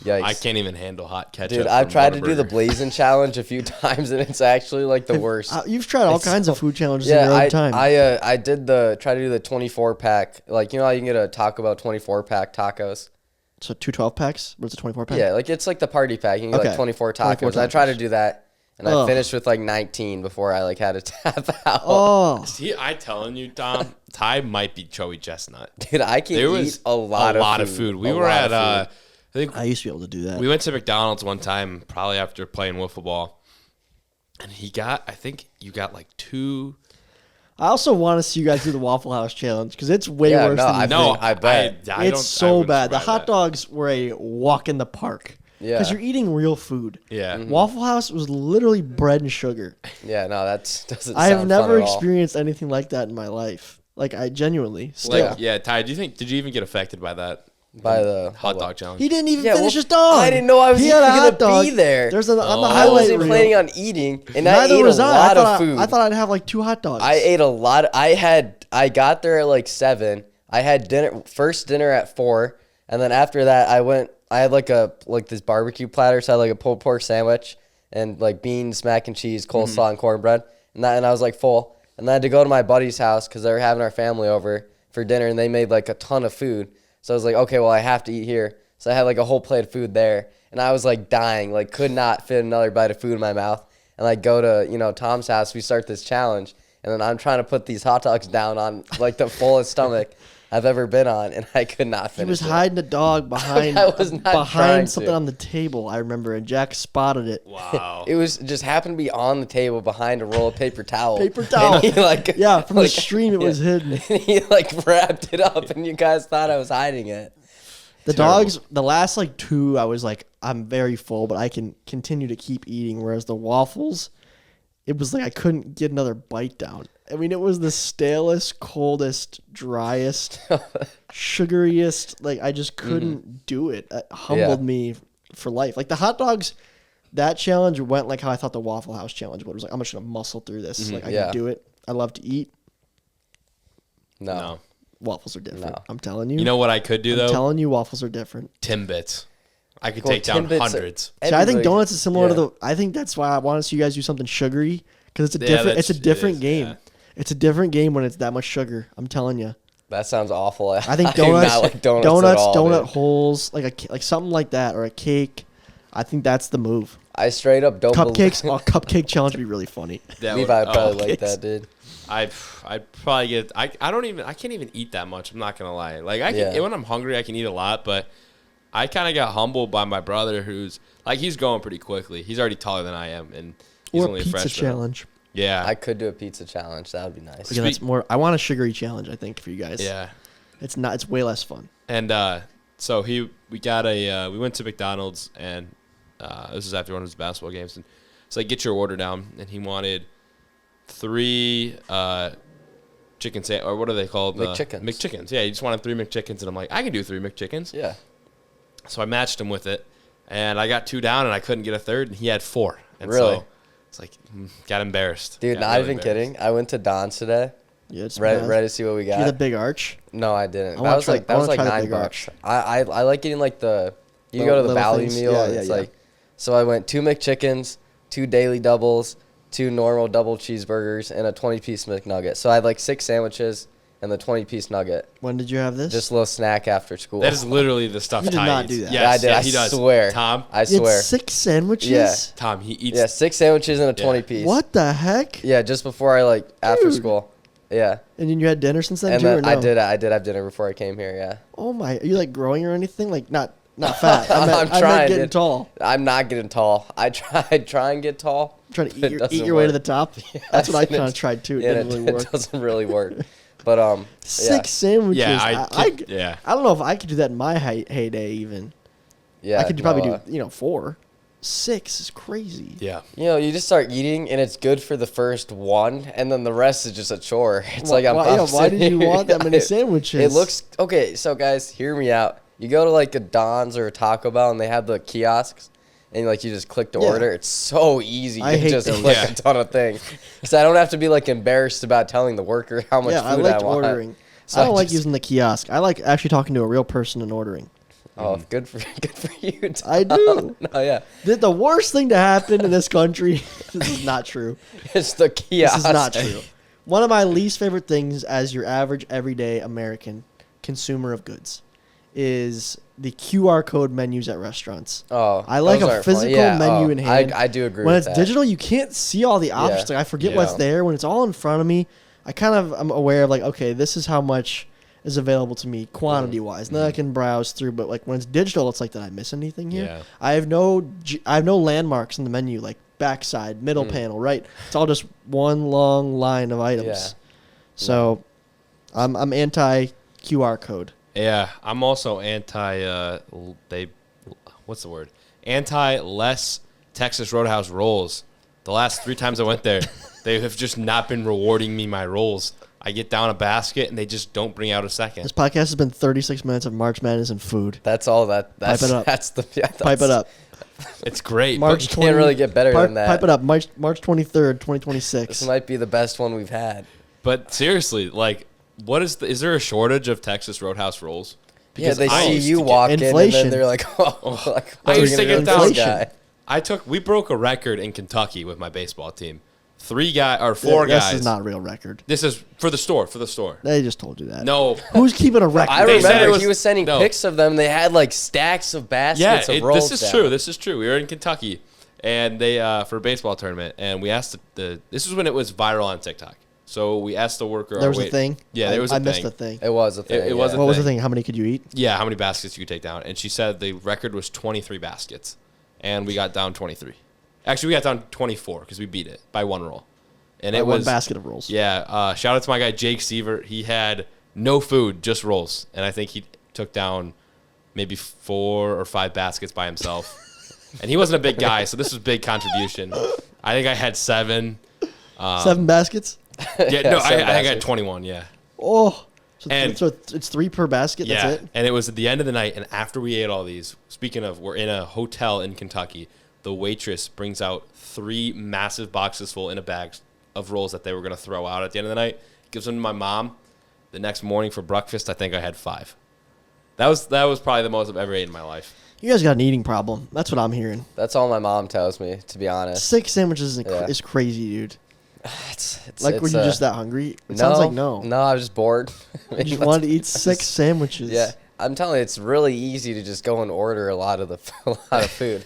Yikes. I can't even handle hot ketchup. Dude, I've from tried to do the Whataburger. blazing challenge a few times, and it's actually like the worst. You've tried all It's kinds of so- food challenges in your own time. I did try to do the 24-pack. Like, you know how you can get a Taco Bell 24-pack tacos? So 2 12-packs? What's a 24-pack? Yeah, like it's like the party pack. You can get Okay. like 24 24 tacos. I tried to tacos. do that, and I Ugh. finished with like 19 before I like had to tap out. Oh, See, I telling you, Tom, Ty might be Joey Chestnut. Dude, I can There eat was a lot of food. We A were lot at of food. I think I used to be able to do that. we went to McDonald's one time, probably after playing wiffle ball, and I think you got like 2. I also want to see you guys do the Waffle House challenge because it's way Yeah, worse no, than you I think. know. I bet. I It's don't- I so wouldn't bad. The survive hot that. dogs were a walk in the park. Yeah. Because you're eating real food. Yeah. Waffle House was literally bread and sugar. Yeah, no, that doesn't I have sound never fun at all. experienced anything like that in my life. Like, I genuinely still. Like, yeah, Ty, did you even get affected by that By the hot dog challenge? He didn't even Yeah, finish well, his dog. I didn't know I was He even had a gonna hot dog. be there. There's on the I highlight wasn't reel. planning on eating, and Neither I ate was a I. lot I thought of food. I thought I'd have like 2 hot dogs. I ate a lot. I got there at like 7. I had first dinner at 4, and then after that I had like this barbecue platter, so I had like a pulled pork sandwich and like beans, mac and cheese, coleslaw, and cornbread, and I was like full. And then I had to go to my buddy's house because they were having our family over for dinner, and they made like a ton of food. So I was like, okay, well I have to eat here. So I had like a whole plate of food there, and I was like dying, like could not fit another bite of food in my mouth. And I go to Tom's house. We start this challenge. And then I'm trying to put these hot dogs down on like the fullest stomach I've ever been on, and I could not he finish was it. hiding a dog behind I was not trying behind something to. on the table. I remember, and Jack spotted it. Wow. It was just happened to be on the table behind a roll of paper towel. Paper towel. And he, like, Yeah, from the like, stream it was hidden. And he like wrapped it up, and you guys thought I was hiding it. The Terrible. dogs, the last like 2, I was like, I'm very full, but I can continue to keep eating. Whereas the waffles, it was like I couldn't get another bite down. I mean, it was the stalest, coldest, driest, sugariest. Like, I just couldn't do it. It humbled me for life. Like, the hot dogs, that challenge went like how I thought the Waffle House challenge would. It was like, I'm just going to muscle through this. Like, I Yeah. can do it. I love to eat. No. Waffles are different. No. I'm telling you. You know what I could do I'm though? telling you, waffles are different. Timbits. I could Well, take down Timbits- hundreds. See, I think Everybody- donuts is similar to yeah. the. I think that's why I want to see you guys do something sugary because it's a Yeah, different. It's a it different is, game. yeah. It's a different game when it's that much sugar. I'm telling you. That sounds awful. I think do donuts, not like donuts, at all, donut dude. holes, like something like that, or a cake. I think that's the move. I straight up don't Cupcakes. believe. Cupcake challenge would be really funny. That Levi would- probably like cupcakes. that, dude. I'd probably get. I can't even eat that much. I'm not gonna lie. Like I can Yeah. when I'm hungry, I can eat a lot, but I kind of got humbled by my brother, who's like he's going pretty quickly. He's already taller than I am, and he's Or a only a pizza freshman. challenge. Yeah, I could do a pizza challenge. That would be nice. Again, that's more. I want a sugary challenge. I think for you guys. yeah. It's not. It's way less fun. And so we went to McDonald's, and this is after one of his basketball games, and so get your order down, and he wanted 3 chicken or what are they called? McChickens. McChickens. Yeah, he just wanted 3 McChickens, and I'm like, I can do 3 McChickens. Yeah. So I matched him with it, and I got 2 down, and I couldn't get a third, and he had 4. And Really? So it's like, got embarrassed. Dude, Got not really even embarrassed. kidding. I went to Don's today. Yeah, it's Ready bad. to see what we Did you got. get the big arch? No, I didn't. I That wanna was try- like I wanna $9. try the big arch. I like getting like you The go to the little value things. meal. Yeah, And yeah, it's yeah. like, so I went 2 McChickens, 2 daily doubles, 2 normal double cheeseburgers, and a 20-piece McNugget. So I had like 6 sandwiches and the 20-piece nugget. When did you have this? Just a little snack after school. That is literally the stuff You did Ty not eats. do that. Yes, Yeah, I did. yeah, I he does. swear. Tom, I You had swear. 6 sandwiches. Yeah. Tom, he eats. Yeah, 6 sandwiches and a Yeah. 20-piece. What the heck? Yeah, just before I after Dude. school. Yeah. And then you had dinner since then And too, or then no? I did have dinner before I came here, yeah. Oh my! Are you like growing or anything? Like not fat. I I'm meant trying, getting dude. tall. I'm not getting tall. I try and get tall. I'm trying to It eat doesn't your way to work. the top. That's what I Yes, kind of and tried too. It Yeah, didn't really work. it doesn't really work. But 6 sandwiches. Yeah, yeah. I don't know if I could do that in my heyday even. yeah, I could probably no, do 4. 6 is crazy. Yeah. you just start eating and it's good for the first one, and then the rest is just a chore. It's like why did you want that many sandwiches? It looks okay. So guys, hear me out. You go to like a Don's or a Taco Bell, and they have the kiosks, and you just click to Yeah. order. It's so easy I to hate just those. click Yeah. a ton of things, so I don't have to be like embarrassed about telling the worker how much Yeah, food I liked want. ordering. So I don't like just- using the kiosk. I like actually talking to a real person and ordering. Oh, good for you. Tom. I do. No, yeah, The worst thing to happen in this country. This is not true. it's the kiosk. This is not true. One of my least favorite things as your average everyday American consumer of goods is the QR code menus at restaurants. Oh, I like those a aren't fun. physical Yeah, menu in hand. I do agree When with it's that. digital, you can't see all the options. Yeah. Like I forget Yeah. what's there. When it's all in front of me, I'm aware of like, okay, this is how much is available to me quantity wise. And then I can browse through. But like when it's digital, it's like, did I miss anything here? Yeah. I have no landmarks in the menu, like backside, middle panel, right? It's all just one long line of items. Yeah. So I'm anti QR code. Yeah, I'm also what's the word? Anti less Texas Roadhouse rolls. The last 3 times I went there, they have just not been rewarding me my rolls. I get down a basket and they just don't bring out a second. This podcast has been 36 minutes of March Madness and food. That's all that. That's, Pipe it up. That's the. Yeah, Pipe it up. It's great. March but can't really get better than that. Pipe it up. March 23rd, 2026. This might be the best one we've had. But seriously, like, is there a shortage of Texas Roadhouse rolls? Yeah, they I see used you to get- walk in and Inflation. then they're like, "Oh, like, I what are we used to gonna do get with this down- guy?" We broke a record in Kentucky with my baseball team. 4 This guys. is not a real record. This is for the store. They just told you that. No. Who's keeping a record? I They said remember it was- he was sending no. pics of them. They had like stacks of baskets Yeah, of rolls. this is down. true. This is true. We were in Kentucky, and they for a baseball tournament, and we asked this is when it was viral on TikTok. So we asked the worker. There was a thing. Yeah, there was a I thing. missed the thing. It was a thing. It was yeah. a What was the thing. thing? How many could you eat? Yeah, how many baskets you could take down? And she said the record was 23 baskets, and we got down 23. Actually, we got down 24 because we beat it by 1 roll. And it One was basket of rolls. Yeah, shout out to my guy Jake Sievert. He had no food, just rolls, and I think he took down maybe 4 or 5 baskets by himself. And he wasn't a big guy, so this was a big contribution. I think I had 7. 7 baskets. Yeah, no, I 7 think I had baskets. 21. Yeah, Oh, so, And- so it's 3 per basket. yeah. That's it. And it was at the end of the night, and after we ate all these. Speaking of, we're in a hotel in Kentucky. The waitress brings out 3 massive boxes full in a bag of rolls that they were going to throw out at the end of the night. Gives them to my mom. The next morning for breakfast, I think I had 5. That was probably the most I've ever ate in my life. You guys got an eating problem. That's what I'm hearing. That's all my mom tells me, to be honest. 6 sandwiches Yeah. is crazy, dude. It's Like, were it's, you just that hungry? It no, sounds like no. No, I was just bored. You just wanted to eat 6 sandwiches. Yeah, I'm telling you, it's really easy to just go and order a lot of food.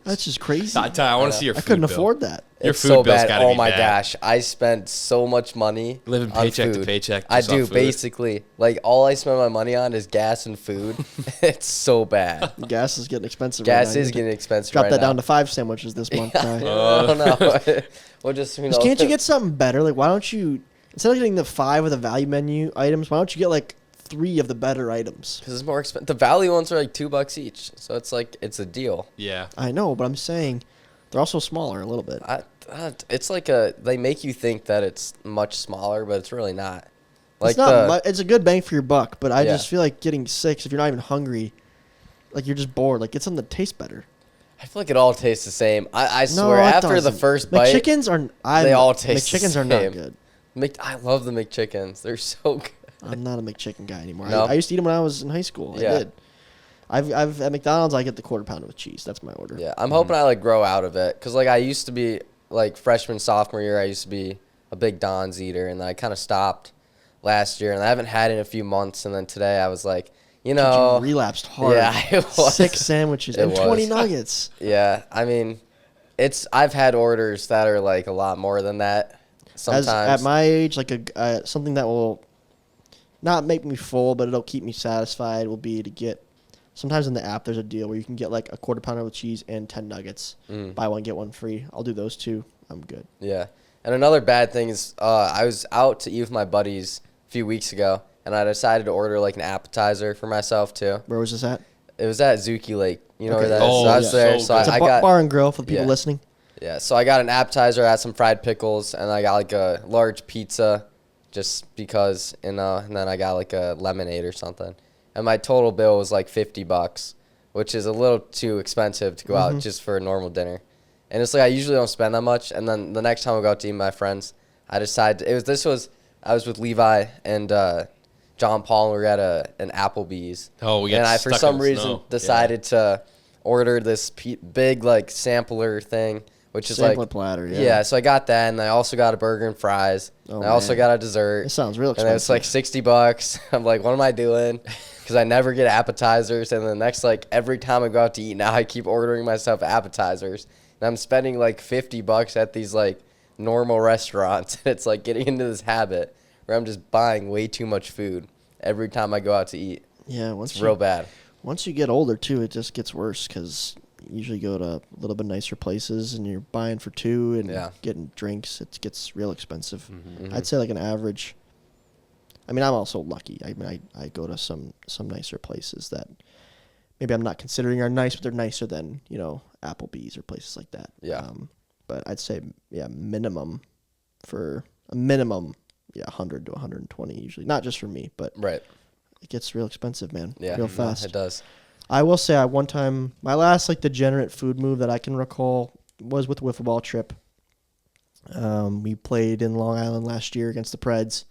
That's just crazy. I want to see your I food couldn't bill. afford that. Your It's food so bill's bad. gotta Oh be my bad. gosh, I spent so much money Living on paycheck to food. paycheck I just on do food. basically. Like all I spend my money on is gas and food. It's so bad. Gas is getting expensive. Gas right now. You is need to getting expensive. Drop right that now. down to 5 sandwiches this month. Ty. I don't know. We'll just Can't you get something better? Like, why don't you, instead of getting the 5 of the value menu items, why don't you get like 3 of the better items. Because it's more expensive. The value ones are like $2 each, so it's like it's a deal. Yeah. I know, but I'm saying they're also smaller a little bit. It's like they make you think that it's much smaller, but it's really not. Like it's not. It's a good bang for your buck, but I Yeah. just feel like getting 6 if you're not even hungry, like you're just bored. Like get something that tastes better. I feel like it all tastes the same. I No, swear, it after the doesn't. first bite, McChickens are. they all taste the McChickens are same. not good. I love the McChickens. They're so good. I'm not a McChicken guy anymore. No? I used to eat them when I was in high school. Yeah. I did. I've at McDonald's I get the quarter pounder with cheese. That's my order. Yeah, I'm hoping I like grow out of it because like I used to be like freshman sophomore year. I used to be a big Don's eater, and then I kind of stopped last year, and I haven't had it in a few months. And then today I was like, you know, You relapsed hard. yeah, it was. 6 sandwiches It and 20 was. nuggets. Yeah, I mean, I've had orders that are like a lot more than that. Sometimes At my age, like something that will not make me full, but it'll keep me satisfied will be to get. Sometimes in the app there's a deal where you can get like a quarter pounder with cheese and 10 nuggets. Buy one get one free. I'll do those 2. I'm good. Yeah. And another bad thing is I was out to eat with my buddies a few weeks ago, and I decided to order like an appetizer for myself too. Where was this at? It was at Zuki Lake. You know Okay. where that is? Oh, So I was yeah. there. So So good. It's a I got bar and grill for the people yeah. listening. yeah. So I got an appetizer, I had some fried pickles, and I got like a large pizza, just because. And then I got like a lemonade or something. And my total bill was like $50, which is a little too expensive to go out just for a normal dinner. And it's like I usually don't spend that much. And then the next time I go out to eat with my friends, I decided I was with Levi and John Paul, and we were at an Applebee's. Oh, we got and I stuck for some in the reason snow. decided to order this big like sampler thing, which is Sampler like platter, yeah. Yeah, so I got that, and I also got a burger and fries. Oh, and I also man. got a dessert. It sounds real And expensive. it was like $60. I'm like, what am I doing? Because I never get appetizers. And the next, like, every time I go out to eat now, I keep ordering myself appetizers. And I'm spending like $50 at these like normal restaurants. And it's like getting into this habit where I'm just buying way too much food every time I go out to eat. Yeah, It's real bad. Once you get older, too, it just gets worse because you usually go to a little bit nicer places and you're buying for 2 and Yeah. getting drinks. It gets real expensive. Mhm. I'd say like an average. I mean, I'm also lucky. I mean, I go to some nicer places that maybe I'm not considering are nice, but they're nicer than, Applebee's or places like that. Yeah. But I'd say, minimum for a minimum, 100 to 120 usually. Not just for me, but Right. it gets real expensive, man. Yeah. Real No, fast. it does. I will say, one time, my last like degenerate food move that I can recall was with a wiffle ball trip. We played in Long Island last year against the Preds.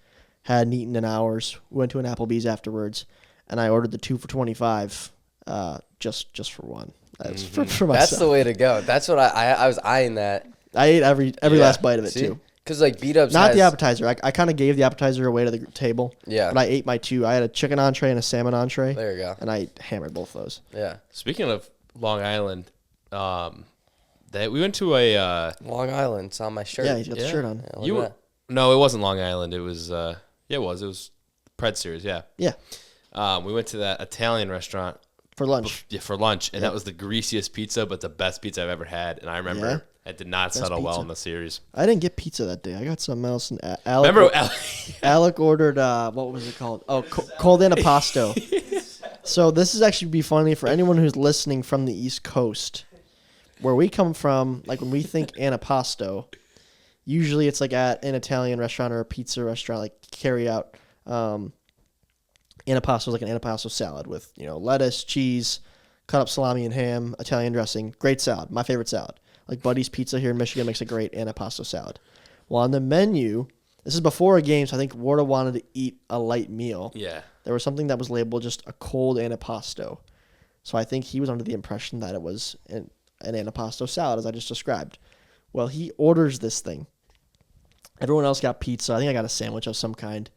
Hadn't eaten in hours. Went to an Applebee's afterwards, and I ordered the 2 for $25, just for one. That's for myself. That's the way to go. That's what I was eyeing that. I ate every Yeah. last bite of it too. Because like beat ups. Not the appetizer. I kind of gave the appetizer away to the table. Yeah. But I ate my 2. I had a chicken entree and a salmon entree. There you go. And I hammered both those. Yeah. Speaking of Long Island, we went to a Long Island. It's on my shirt. Yeah, he's got the Yeah. shirt on. Yeah, look at that. no, it wasn't Long Island. It was it was Pred Series. Yeah. Yeah, We went to that Italian restaurant for lunch. for lunch, and that was the greasiest pizza, but the best pizza I've ever had. And I remember Yeah? it did not Best settle well pizza. in the series. I didn't get pizza that day. I got something else. And Alec, Remember, Alec ordered what was it called? Oh, cold antipasto. So this is actually be funny for anyone who's listening from the East Coast, where we come from. Like when we think antipasto, usually it's like at an Italian restaurant or a pizza restaurant, like carry out. Antipasto is like an antipasto salad with lettuce, cheese, cut up salami and ham, Italian dressing. Great salad, my favorite salad. Like Buddy's Pizza here in Michigan makes a great antipasto salad. Well, on the menu, this is before a game, so I think Warda wanted to eat a light meal. yeah, There was something that was labeled just a cold antipasto. So I think he was under the impression that it was an antipasto salad, as I just described. Well, he orders this thing. Everyone else got pizza. I think I got a sandwich of some kind.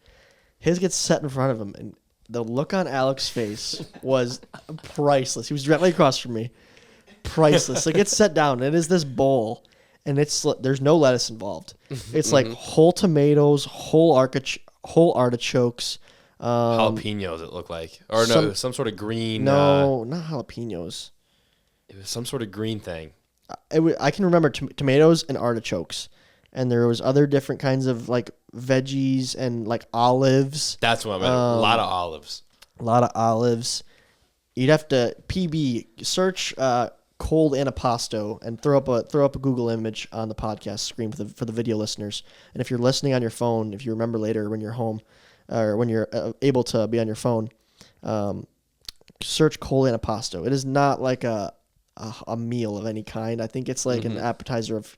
His gets set in front of him, and the look on Alex's face was priceless. He was directly across from me. Priceless. It gets set down. It is this bowl, and there's no lettuce involved. It's like whole tomatoes, whole artichokes. jalapenos it looked like, or no, it was some sort of green. No, not jalapenos. It was some sort of green thing. I can remember tomatoes and artichokes, and there was other different kinds of like veggies and like olives. That's what I meant. A lot of olives. A lot of olives. You'd have to search cold antipasto and throw up a Google image on the podcast screen for the video listeners. And if you're listening on your phone, if you remember later when you're home or when you're able to be on your phone, search cold antipasto. It is not like a meal of any kind. I think it's like an appetizer of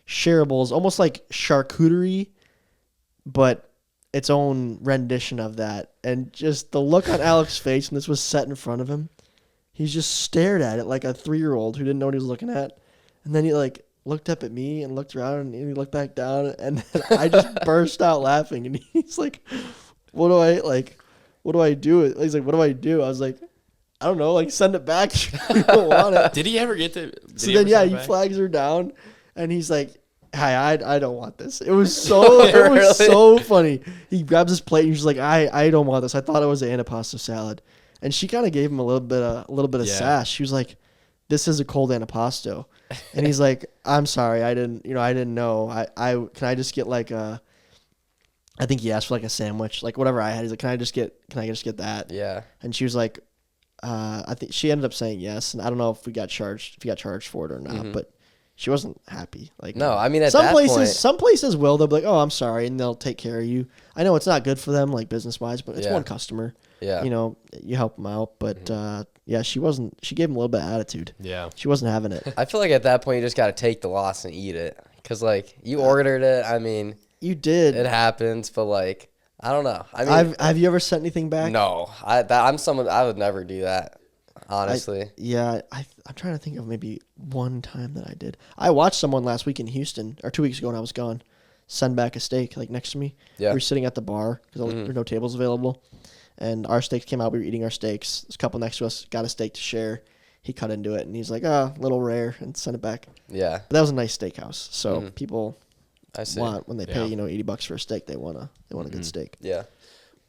shareables, almost like charcuterie, but its own rendition of that. And just the look on Alex's face when this was set in front of him, he just stared at it like a 3-year-old who didn't know what he was looking at. And then he like looked up at me and looked around and he looked back down, and then I just burst out laughing. And he's like, what do I do? He's like, what do I do? I was like, I don't know, like send it back if you don't want it. Did he ever get to? So then, yeah, he flags her down, and he's like, "Hi, I don't want this." It was so it was so funny. He grabs his plate and he's like, "I don't want this. I thought it was an antipasto salad," and she kind of gave him a little bit of sass. She was like, "This is a cold antipasto," and he's like, "I'm sorry, I didn't know. I can I just get like a." I think he asked for like a sandwich, like whatever I had. He's like, can I just get that? Yeah. And she was like, I think she ended up saying yes, and I don't know if he got charged for it or not, but she wasn't happy. Like, no, I mean, at some that places, point, some places will. They'll be like, "Oh, I'm sorry," and they'll take care of you. I know it's not good for them, like business wise, but it's one customer. Yeah, you know, you help them out. But yeah, she wasn't. She gave him a little bit of attitude. Yeah, she wasn't having it. I feel like at that point you just got to take the loss and eat it, because like you ordered it. I mean, you did. It happens, but like I don't know. I mean, have you ever sent anything back? No, I'm someone I would never do that. Honestly, I'm trying to think of maybe one time that I did. I watched someone last week in Houston, or 2 weeks ago when I was gone, send back a steak like next to me. Yeah, we were sitting at the bar because there were no tables available, and our steaks came out. We were eating our steaks. This couple next to us got a steak to share. He cut into it and he's like, a little rare, and sent it back. Yeah, but that was a nice steakhouse. So people, want when they pay $80 for a steak, they want a good steak. Yeah.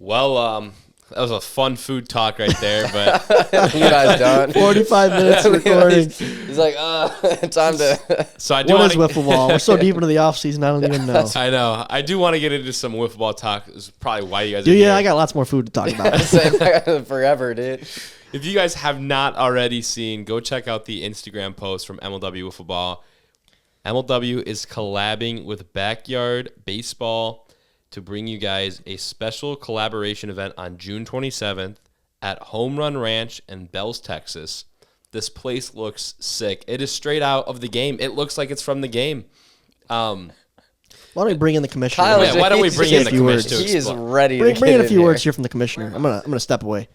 Well, that was a fun food talk right there, but you guys don't. 45 minutes of recording. He's like, time to. So I do. What is wiffle ball? We're so deep into the off season, I don't even know. I know. I do want to get into some wiffle ball talk. This is probably why you guys. Yeah, I got lots more food to talk about. Forever, dude. If you guys have not already seen, go check out the Instagram post from MLW Wiffle Ball. MLW is collabing with Backyard Baseball to bring you guys a special collaboration event on June 27th at Home Run Ranch in Bells, Texas. This place looks sick. It is straight out of the game. It looks like it's from the game. Why don't we bring in the commissioner? Why don't we bring in the commissioner? He is ready to bring in a few words here from the commissioner. I'm gonna step away.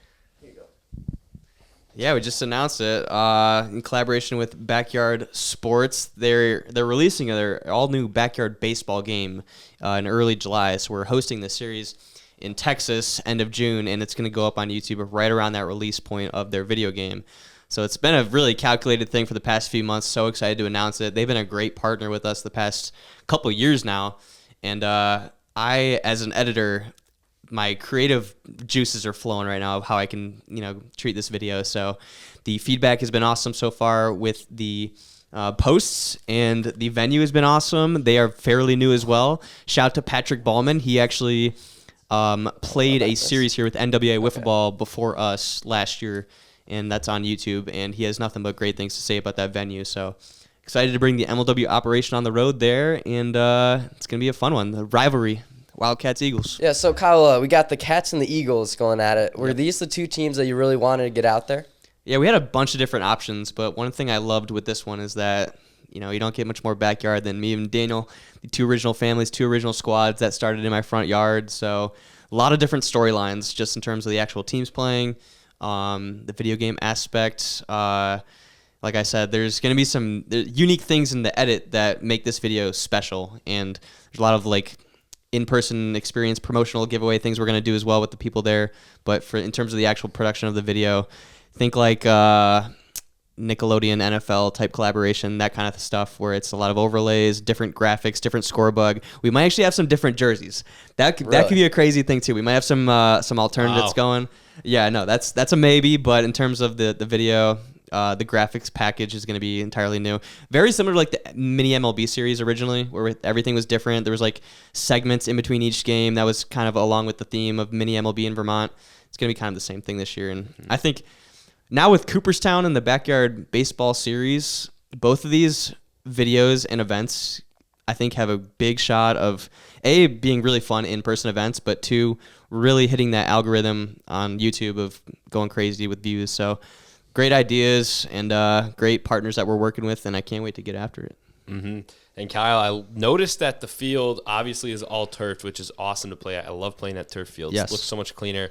Yeah, we just announced it in collaboration with Backyard Sports. They're releasing their all-new Backyard Baseball game in early July. So we're hosting this series in Texas end of June, and it's going to go up on YouTube right around that release point of their video game. So it's been a really calculated thing for the past few months. So excited to announce it. They've been a great partner with us the past couple years now. And I, as an editor, my creative juices are flowing right now of how I can, treat this video. So the feedback has been awesome so far with the posts, and the venue has been awesome. They are fairly new as well. Shout out to Patrick Ballman. He actually played a series here with NWA Wiffle Ball before us last year, and that's on YouTube, and he has nothing but great things to say about that venue. So excited to bring the MLW operation on the road there, and it's going to be a fun one. The rivalry. Wildcats, Eagles. Yeah, so Kyle, we got the Cats and the Eagles going at it. Were these the two teams that you really wanted to get out there? Yeah, we had a bunch of different options, but one thing I loved with this one is that, you don't get much more backyard than me and Daniel, the two original families, two original squads that started in my front yard. So a lot of different storylines just in terms of the actual teams playing, the video game aspect. Like I said, there's going to be some unique things in the edit that make this video special, and there's a lot of in-person experience, promotional giveaway things we're going to do as well with the people there. But in terms of the actual production of the video, think like Nickelodeon NFL type collaboration, that kind of stuff, where it's a lot of overlays, different graphics, different scorebug. We might actually have some different jerseys. That could be a crazy thing too. We might have some alternatives going. Yeah, no, that's a maybe. But in terms of the video, The graphics package is going to be entirely new. Very similar to like the mini MLB series originally, where everything was different. There was like segments in between each game that was kind of along with the theme of mini MLB in Vermont. It's going to be kind of the same thing this year. And I think now with Cooperstown and the Backyard Baseball series, both of these videos and events, I think, have a big shot of A, being really fun in-person events, but 2, really hitting that algorithm on YouTube of going crazy with views. So great ideas and great partners that we're working with, and I can't wait to get after it. Mm-hmm. And Kyle, I noticed that the field obviously is all turfed, which is awesome to play at. I love playing at turf fields. Yes. It looks so much cleaner,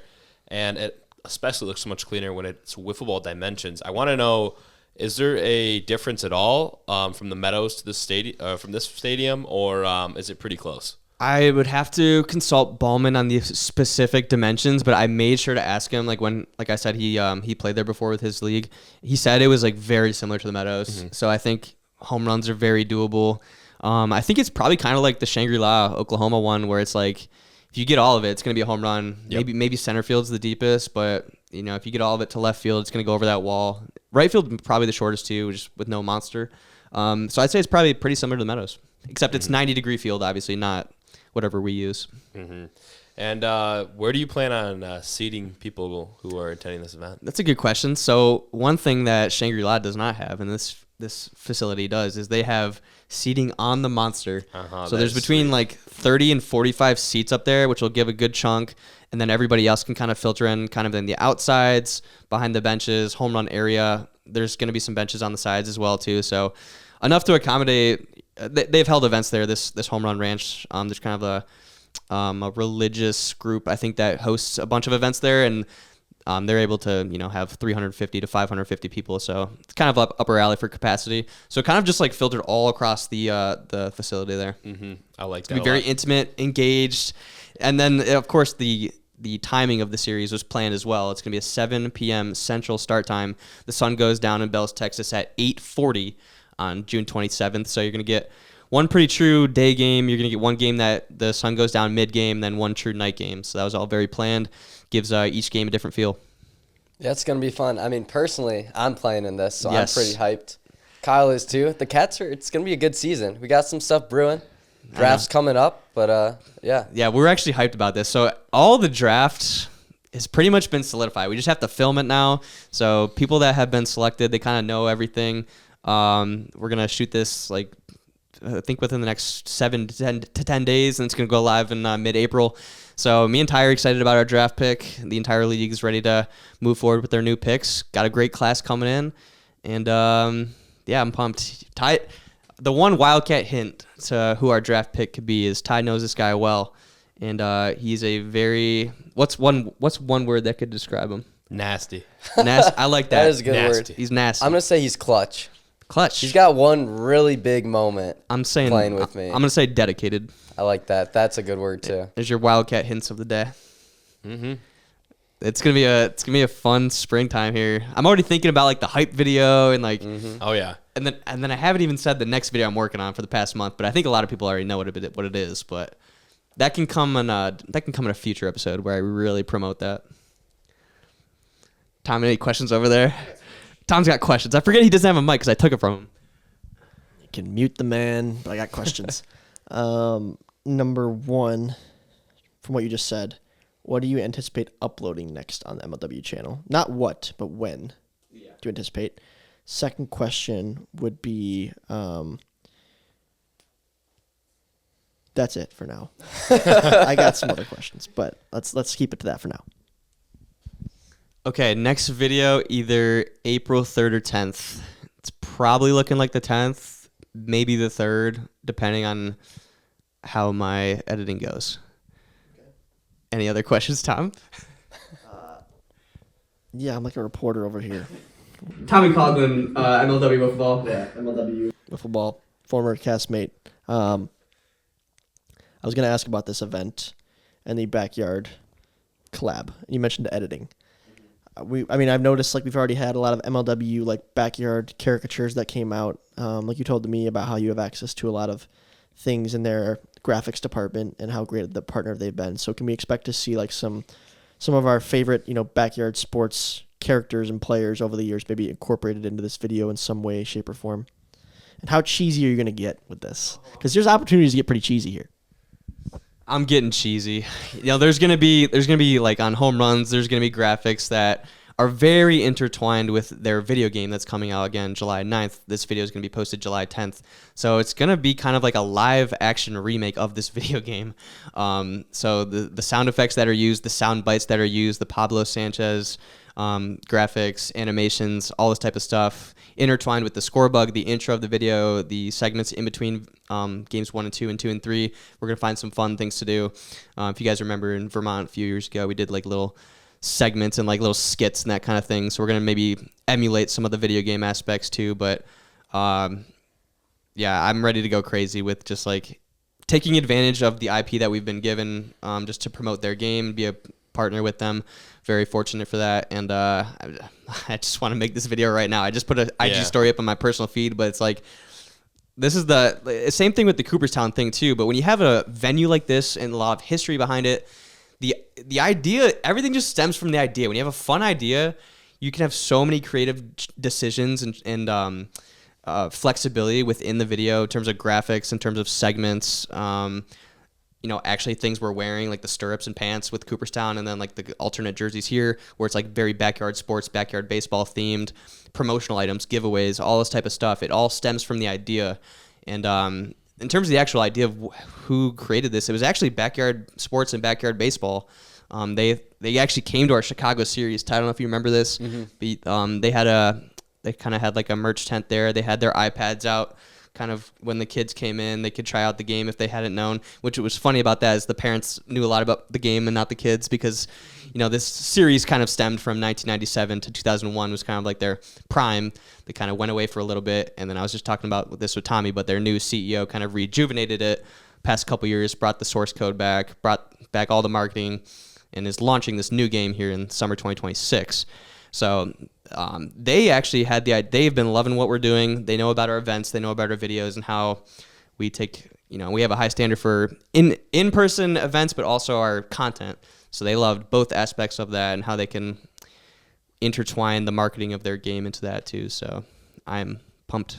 and it especially looks so much cleaner when it's wiffle ball dimensions. I want to know, is there a difference at all from the Meadows to the stadium, from this stadium, or is it pretty close? I would have to consult Ballman on the specific dimensions, but I made sure to ask him. Like I said, he played there before with his league. He said it was like very similar to the Meadows. Mm-hmm. So I think home runs are very doable. I think it's probably kind of like the Shangri-La, Oklahoma one, where it's like if you get all of it, it's gonna be a home run. Yep. Maybe center field's the deepest, but if you get all of it to left field, it's gonna go over that wall. Right field probably the shortest too, just with no monster. So I'd say it's probably pretty similar to the Meadows, except it's 90-degree field, obviously, not whatever we use. Mm-hmm. And where do you plan on seating people who are attending this event? That's a good question. So one thing that Shangri-La does not have, and this facility does, is they have seating on the monster. So there's between like 30 and 45 seats up there, which will give a good chunk. And then everybody else can kind of filter in kind of in the outsides, behind the benches, home run area. There's going to be some benches on the sides as well, too. So enough to accommodate. They've held events there, this home run ranch. There's kind of a religious group, I think, that hosts a bunch of events there. And they're able to, have 350 to 550 people. So it's kind of upper alley for capacity. So kind of just like filtered all across the facility there. Mm-hmm. I like that. It's going to be very intimate, engaged. And then, of course, the timing of the series was planned as well. It's going to be a 7 p.m. Central start time. The sun goes down in Bells, Texas at 8:40 on June 27th. So you're going to get one pretty true day game. You're going to get one game that the sun goes down mid-game, then one true night game. So that was all very planned. Gives each game a different feel. Yeah, it's going to be fun. I mean, personally, I'm playing in this, so Yes. I'm pretty hyped. Kyle is too. The Cats it's going to be a good season. We got some stuff brewing. Draft's coming up, but yeah. Yeah, we're actually hyped about this. So all the draft has pretty much been solidified. We just have to film it now. So people that have been selected, they kind of know everything. We're going to shoot this I think within the next 7 to 10 days, and it's going to go live in mid-April. So me and Ty are excited about our draft pick. The entire league is ready to move forward with their new picks. Got a great class coming in, and I'm pumped. Ty, the one Wildcat hint to who our draft pick could be is Ty knows this guy well, and he's a very what's one word that could describe him? Nasty. Nasty. I like that. That is a good Nasty. word. He's nasty. I'm going to say he's clutch. Clutch. He's got one really big moment playing with me. I'm gonna say dedicated. I like that. That's a good word, too. There's your Wildcat hints of the day. Mm-hmm. It's gonna be a fun springtime here. I'm already thinking about like the hype video and like Oh yeah. and then I haven't even said the next video I'm working on for the past month, but I think a lot of people already know what it is. But that can come in a future episode where I really promote that. Tom, any questions over there? Tom's got questions. I forget he doesn't have a mic because I took it from him. You can mute the man, but I got questions. Number one, from what you just said, what do you anticipate uploading next on the MLW channel? Not what, but when do you anticipate? Second question would be, that's it for now. I got some other questions, but let's keep it to that for now. Okay, next video, either April 3rd or 10th. It's probably looking like the 10th, maybe the 3rd, depending on how my editing goes. Okay. Any other questions, Tom? Yeah, I'm like a reporter over here. Tommy Coughlin, MLW Wiffle. Yeah, MLW Wiffle Ball, former castmate. I was going to ask about this event and the backyard collab. You mentioned editing. I've noticed like we've already had a lot of MLW like backyard caricatures that came out. Like you told me about how you have access to a lot of things in their graphics department and how great the partner they've been. So can we expect to see like some of our favorite backyard sports characters and players over the years maybe incorporated into this video in some way, shape, or form? And how cheesy are you going to get with this? Because there's opportunities to get pretty cheesy here. I'm getting cheesy. There's gonna be like on home runs. There's gonna be graphics that are very intertwined with their video game that's coming out again July 9th. This video is gonna be posted July 10th. So it's gonna be kind of like a live action remake of this video game. So the sound effects that are used, the sound bites that are used, the Pablo Sanchez graphics, animations, all this type of stuff intertwined with the score bug, the intro of the video, the segments in between games 1 and 2 and 2 and 3. We're going to find some fun things to do. If you guys remember in Vermont a few years ago, we did like little segments and like little skits and that kind of thing. So we're going to maybe emulate some of the video game aspects too. But yeah, I'm ready to go crazy with just like taking advantage of the IP that we've been given just to promote their game, be a partner with them. Very fortunate for that, and I just want to make this video right now. I just put an IG story up on my personal feed, but it's like, this is the same thing with the Cooperstown thing too. But when you have a venue like this and a lot of history behind it, the idea, everything just stems from the idea. When you have a fun idea, you can have so many creative decisions and flexibility within the video in terms of graphics, in terms of segments. Actually things we're wearing, like the stirrups and pants with Cooperstown, and then like the alternate jerseys here, where it's like very backyard sports, backyard baseball themed, promotional items, giveaways, all this type of stuff. It all stems from the idea. And in terms of the actual idea of who created this, it was actually Backyard Sports and Backyard Baseball. They actually came to our Chicago series. I don't know if you remember this. Mm-hmm. They kind of had like a merch tent there. They had their iPads out. Kind of when the kids came in, they could try out the game if they hadn't known. Which was funny about that is the parents knew a lot about the game and not the kids, because this series kind of stemmed from 1997 to 2001 was kind of like their prime. They kind of went away for a little bit, and then I was just talking about this with Tommy, but their new CEO kind of rejuvenated it past couple years, brought the source code back, brought back all the marketing, and is launching this new game here in summer 2026. So they actually had they've been loving what we're doing. They know about our events. They know about our videos and how we take, we have a high standard for in-person events, but also our content. So they loved both aspects of that and how they can intertwine the marketing of their game into that too. So I'm pumped.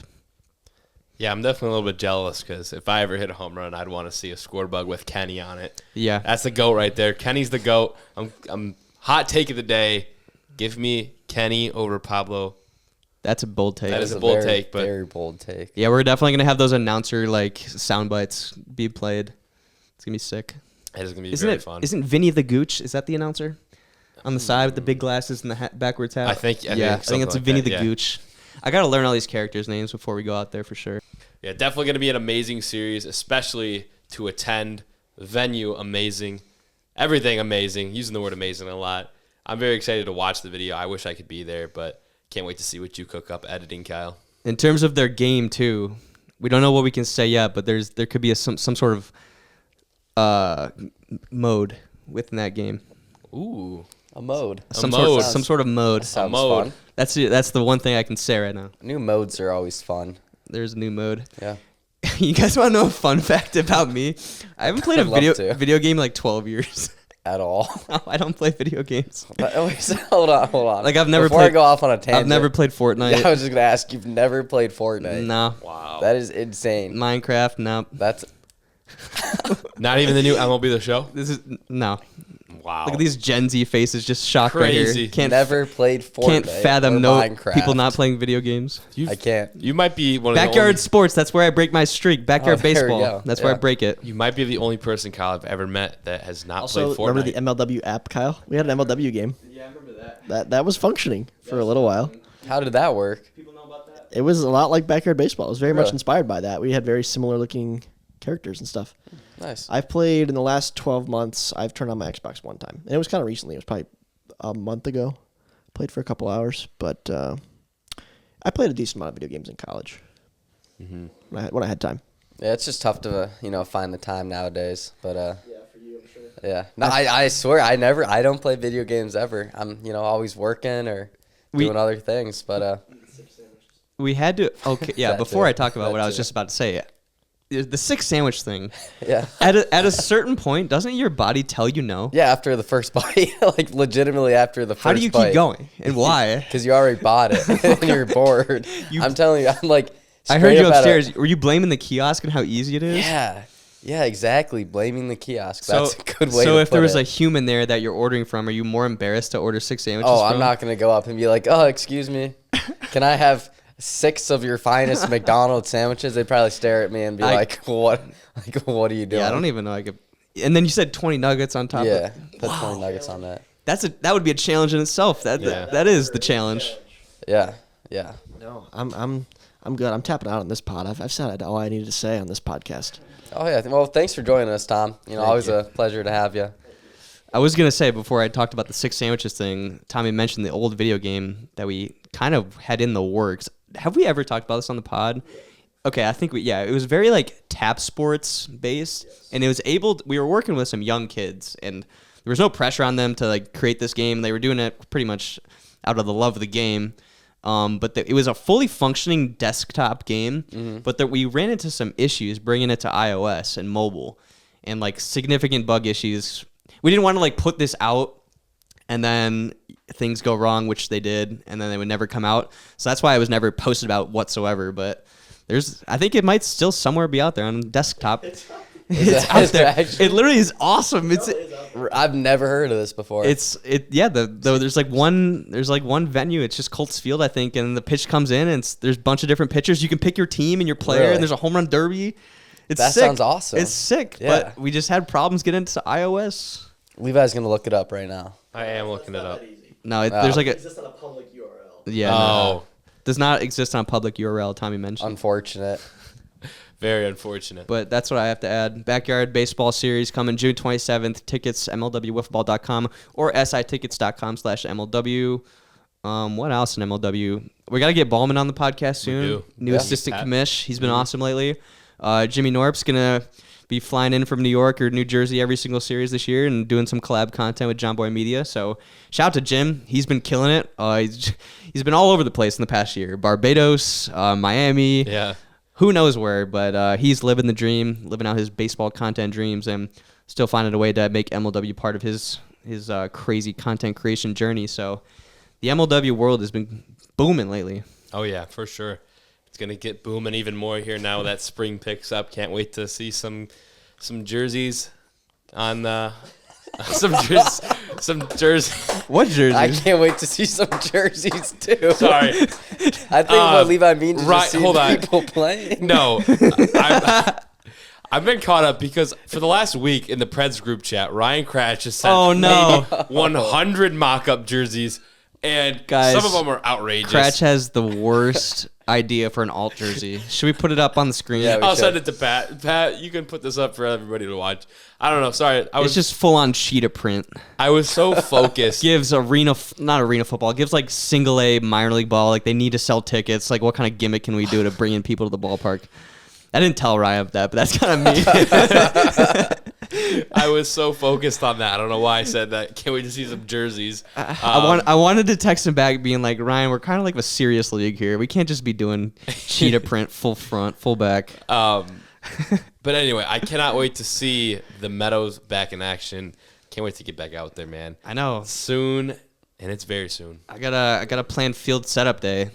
Yeah, I'm definitely a little bit jealous, because if I ever hit a home run, I'd want to see a score bug with Kenny on it. Yeah. That's the GOAT right there. Kenny's the GOAT. I'm hot take of the day. Give me Kenny over Pablo. That's a bold take. That is a bold take, but very bold take. Yeah, we're definitely gonna have those announcer like sound bites be played. It's gonna be sick. It is gonna be very fun. Isn't Vinny the Gooch? Is that the announcer on the side with the big glasses and the backwards hat? I think it's like Vinny that, the Gooch. I gotta learn all these characters' names before we go out there for sure. Yeah, definitely gonna be an amazing series, especially to attend. Venue amazing, everything amazing. Using the word amazing a lot. I'm very excited to watch the video. I wish I could be there, but can't wait to see what you cook up editing, Kyle. In terms of their game too, we don't know what we can say yet, but there could be some sort of mode within that game. Ooh, a mode. Some sort of mode. Sounds mode. fun. That's the one thing I can say right now. New modes are always fun. There's a new mode. Yeah. You guys want to know a fun fact about me? I haven't played a video game in like 12 years. At all. No, I don't play video games. Hold on. Like I've never Before I go off on a tangent. I've never played Fortnite. Yeah, I was just gonna ask. You've never played Fortnite? No. wow. That is insane. Minecraft, no. That's Not even the new MLB The Show? This is no. Wow. Look at these Gen Z faces, just shocked right Crazy. here. Can't never played Fortnite. Can't fathom or people not Minecraft. playing video games. I can't. You might be one of the Backyard only, sports, that's where I break my streak. Backyard there we baseball, go. that's where I Yeah. break it. You might be the only person, Kyle, I've ever met that has not Also, played Fortnite. remember the MLW app, Kyle? We had an MLW game. Yeah, I remember that. That was functioning for a little while. How did that work? People know about that? It was a lot like Backyard Baseball. It was very much Really? inspired by that. We had very similar looking characters and stuff. Nice. I've played in the last 12 months. I've turned on my Xbox one time. And it was kind of recently. It was probably a month ago. Played for a couple hours. But I played a decent amount of video games in college when I had time. Yeah, it's just tough to find the time nowadays. But yeah, for you, I'm sure. Yeah. No, I swear I don't play video games ever. I'm always working or doing other things. But We had to. Okay, yeah. That Before too. I talk about That what I was too. just about to say, the sick sandwich thing. Yeah. At a certain point, doesn't your body tell you no? Yeah, after the first bite, like legitimately after the first bite. How do you keep going, and why? Because you already bought it and you're bored. I'm telling you, I'm like. I heard you straight up at upstairs. Were you blaming the kiosk and how easy it is? Yeah, exactly. Blaming the kiosk. That's a good way to So if put there was it. a human there that you're ordering from, are you more embarrassed to order 6 sandwiches Oh, from? I'm not going to go up and be like, oh, excuse me. Can I have 6 of your finest McDonald's sandwiches? They'd probably stare at me and be like, what? Like, what are you doing? Yeah, I don't even know. I could. And then you said 20 nuggets on top. Yeah, of put 20 nuggets on that. that would be a challenge in itself. That is the challenge. Yeah. No, I'm good. I'm tapping out on this pod. I've said all I needed to say on this podcast. Oh, yeah. Well, thanks for joining us, Tom. Always a pleasure to have you. I was going to say, before I talked about the 6 sandwiches thing, Tommy mentioned the old video game that we kind of had in the works. Have we ever talked about this on the pod? Okay, I think it was very like tap sports based, and we were working with some young kids, and there was no pressure on them to like create this game. They were doing it pretty much out of the love of the game. But it was a fully functioning desktop game, but that we ran into some issues bringing it to iOS and mobile, and like significant bug issues. We didn't want to like put this out and then things go wrong, which they did, and then they would never come out. So that's why it was never posted about whatsoever. But I think it might still somewhere be out there on desktop. It's out there. It literally is awesome. I've never heard of this before. There's like one venue. It's just Colts Field, I think, and the pitch comes in, and there's a bunch of different pitchers. You can pick your team and your player, Really? and there's a home run derby. That sounds awesome. It's sick, Yeah. but we just had problems getting into iOS. Levi's gonna look it up right now. I am looking it up. No, there's like It's on a public URL. yeah. No, does not exist on a public URL. Tommy mentioned. Unfortunate. Very unfortunate. But that's what I have to add. Backyard Baseball Series coming June 27th. Tickets, MLWwiffball.com or sitickets.com/MLW. What else in MLW? We got to get Ballman on the podcast soon. We do. New Yeah. assistant commish. He's been awesome lately. Jimmy Norp's going to be flying in from New York or New Jersey every single series this year and doing some collab content with John Boy Media. So shout out to Jim. He's been killing it. He's been all over the place in the past year. Barbados, Miami. Yeah. Who knows where, but he's living the dream, living out his baseball content dreams, and still finding a way to make MLW part of his crazy content creation journey. So the MLW world has been booming lately. Oh, yeah, for sure. It's going to get booming even more here now that spring picks up. Can't wait to see some jerseys on some jerseys. What jersey? I can't wait to see some jerseys too. Sorry. I think what Levi means is just hold on. people playing. No. I've been caught up because for the last week in the Preds group chat, Ryan Cratch has sent Oh, no. maybe 100 mock-up jerseys, and Guys, some of them are outrageous. Cratch has the worst idea for an alt jersey. Should we put it up on the screen? Yeah, we I'll should. send it to Pat. Pat, you can put this up for everybody to watch. I don't know. Sorry. It's just full on cheetah print. I was so focused. Gives not arena football. Gives like single A minor league ball. Like they need to sell tickets. Like what kind of gimmick can we do to bring in people to the ballpark? I didn't tell Ryan that, but that's kind of me. I was so focused on that. I don't know why I said that. Can't wait to see some jerseys. I wanted to text him back being like, Ryan, we're kind of like a serious league here. We can't just be doing cheetah print, full front, full back. But anyway, I cannot wait to see the Meadows back in action. Can't wait to get back out there, man. I know. Soon, and it's very soon. I got a planned field setup day.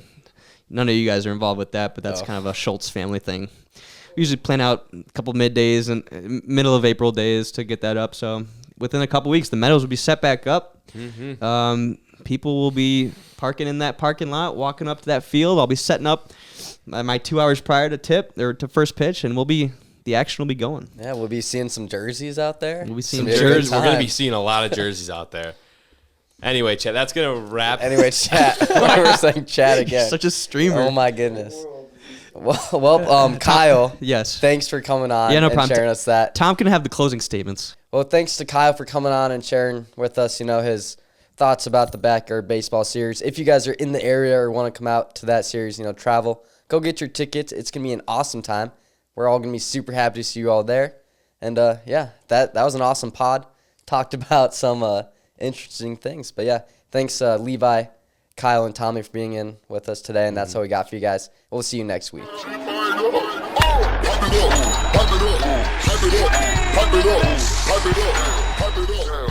None of you guys are involved with that, but that's kind of a Schultz family thing. We usually plan out a couple middays and middle of April days to get that up. So within a couple weeks, the Meadows will be set back up. Mm-hmm. People will be parking in that parking lot, walking up to that field. I'll be setting up my 2 hours prior to tip or to first pitch, and the action will be going. Yeah, we'll be seeing some jerseys out there. We'll be seeing Some good We're going to be time. seeing a lot of jerseys out there. Anyway, Chad, that's going to wrap. Anyway, chat. We're saying chat again. Such a streamer. Oh my goodness. Well, Kyle. Yes. Thanks for coming on Yeah, no and problem. sharing us that. Tom can have the closing statements. Well, thanks to Kyle for coming on and sharing with us, his thoughts about the Backyard Baseball Series. If you guys are in the area or want to come out to that series, travel, go get your tickets. It's going to be an awesome time. We're all going to be super happy to see you all there. And, yeah, that was an awesome pod. Talked about some interesting things. But, yeah, thanks, Levi, Kyle, and Tommy for being in with us today. And that's all we got for you guys. We'll see you next week. pipe it up, pipe it up, pipe it up, pipe it up, pipe it up.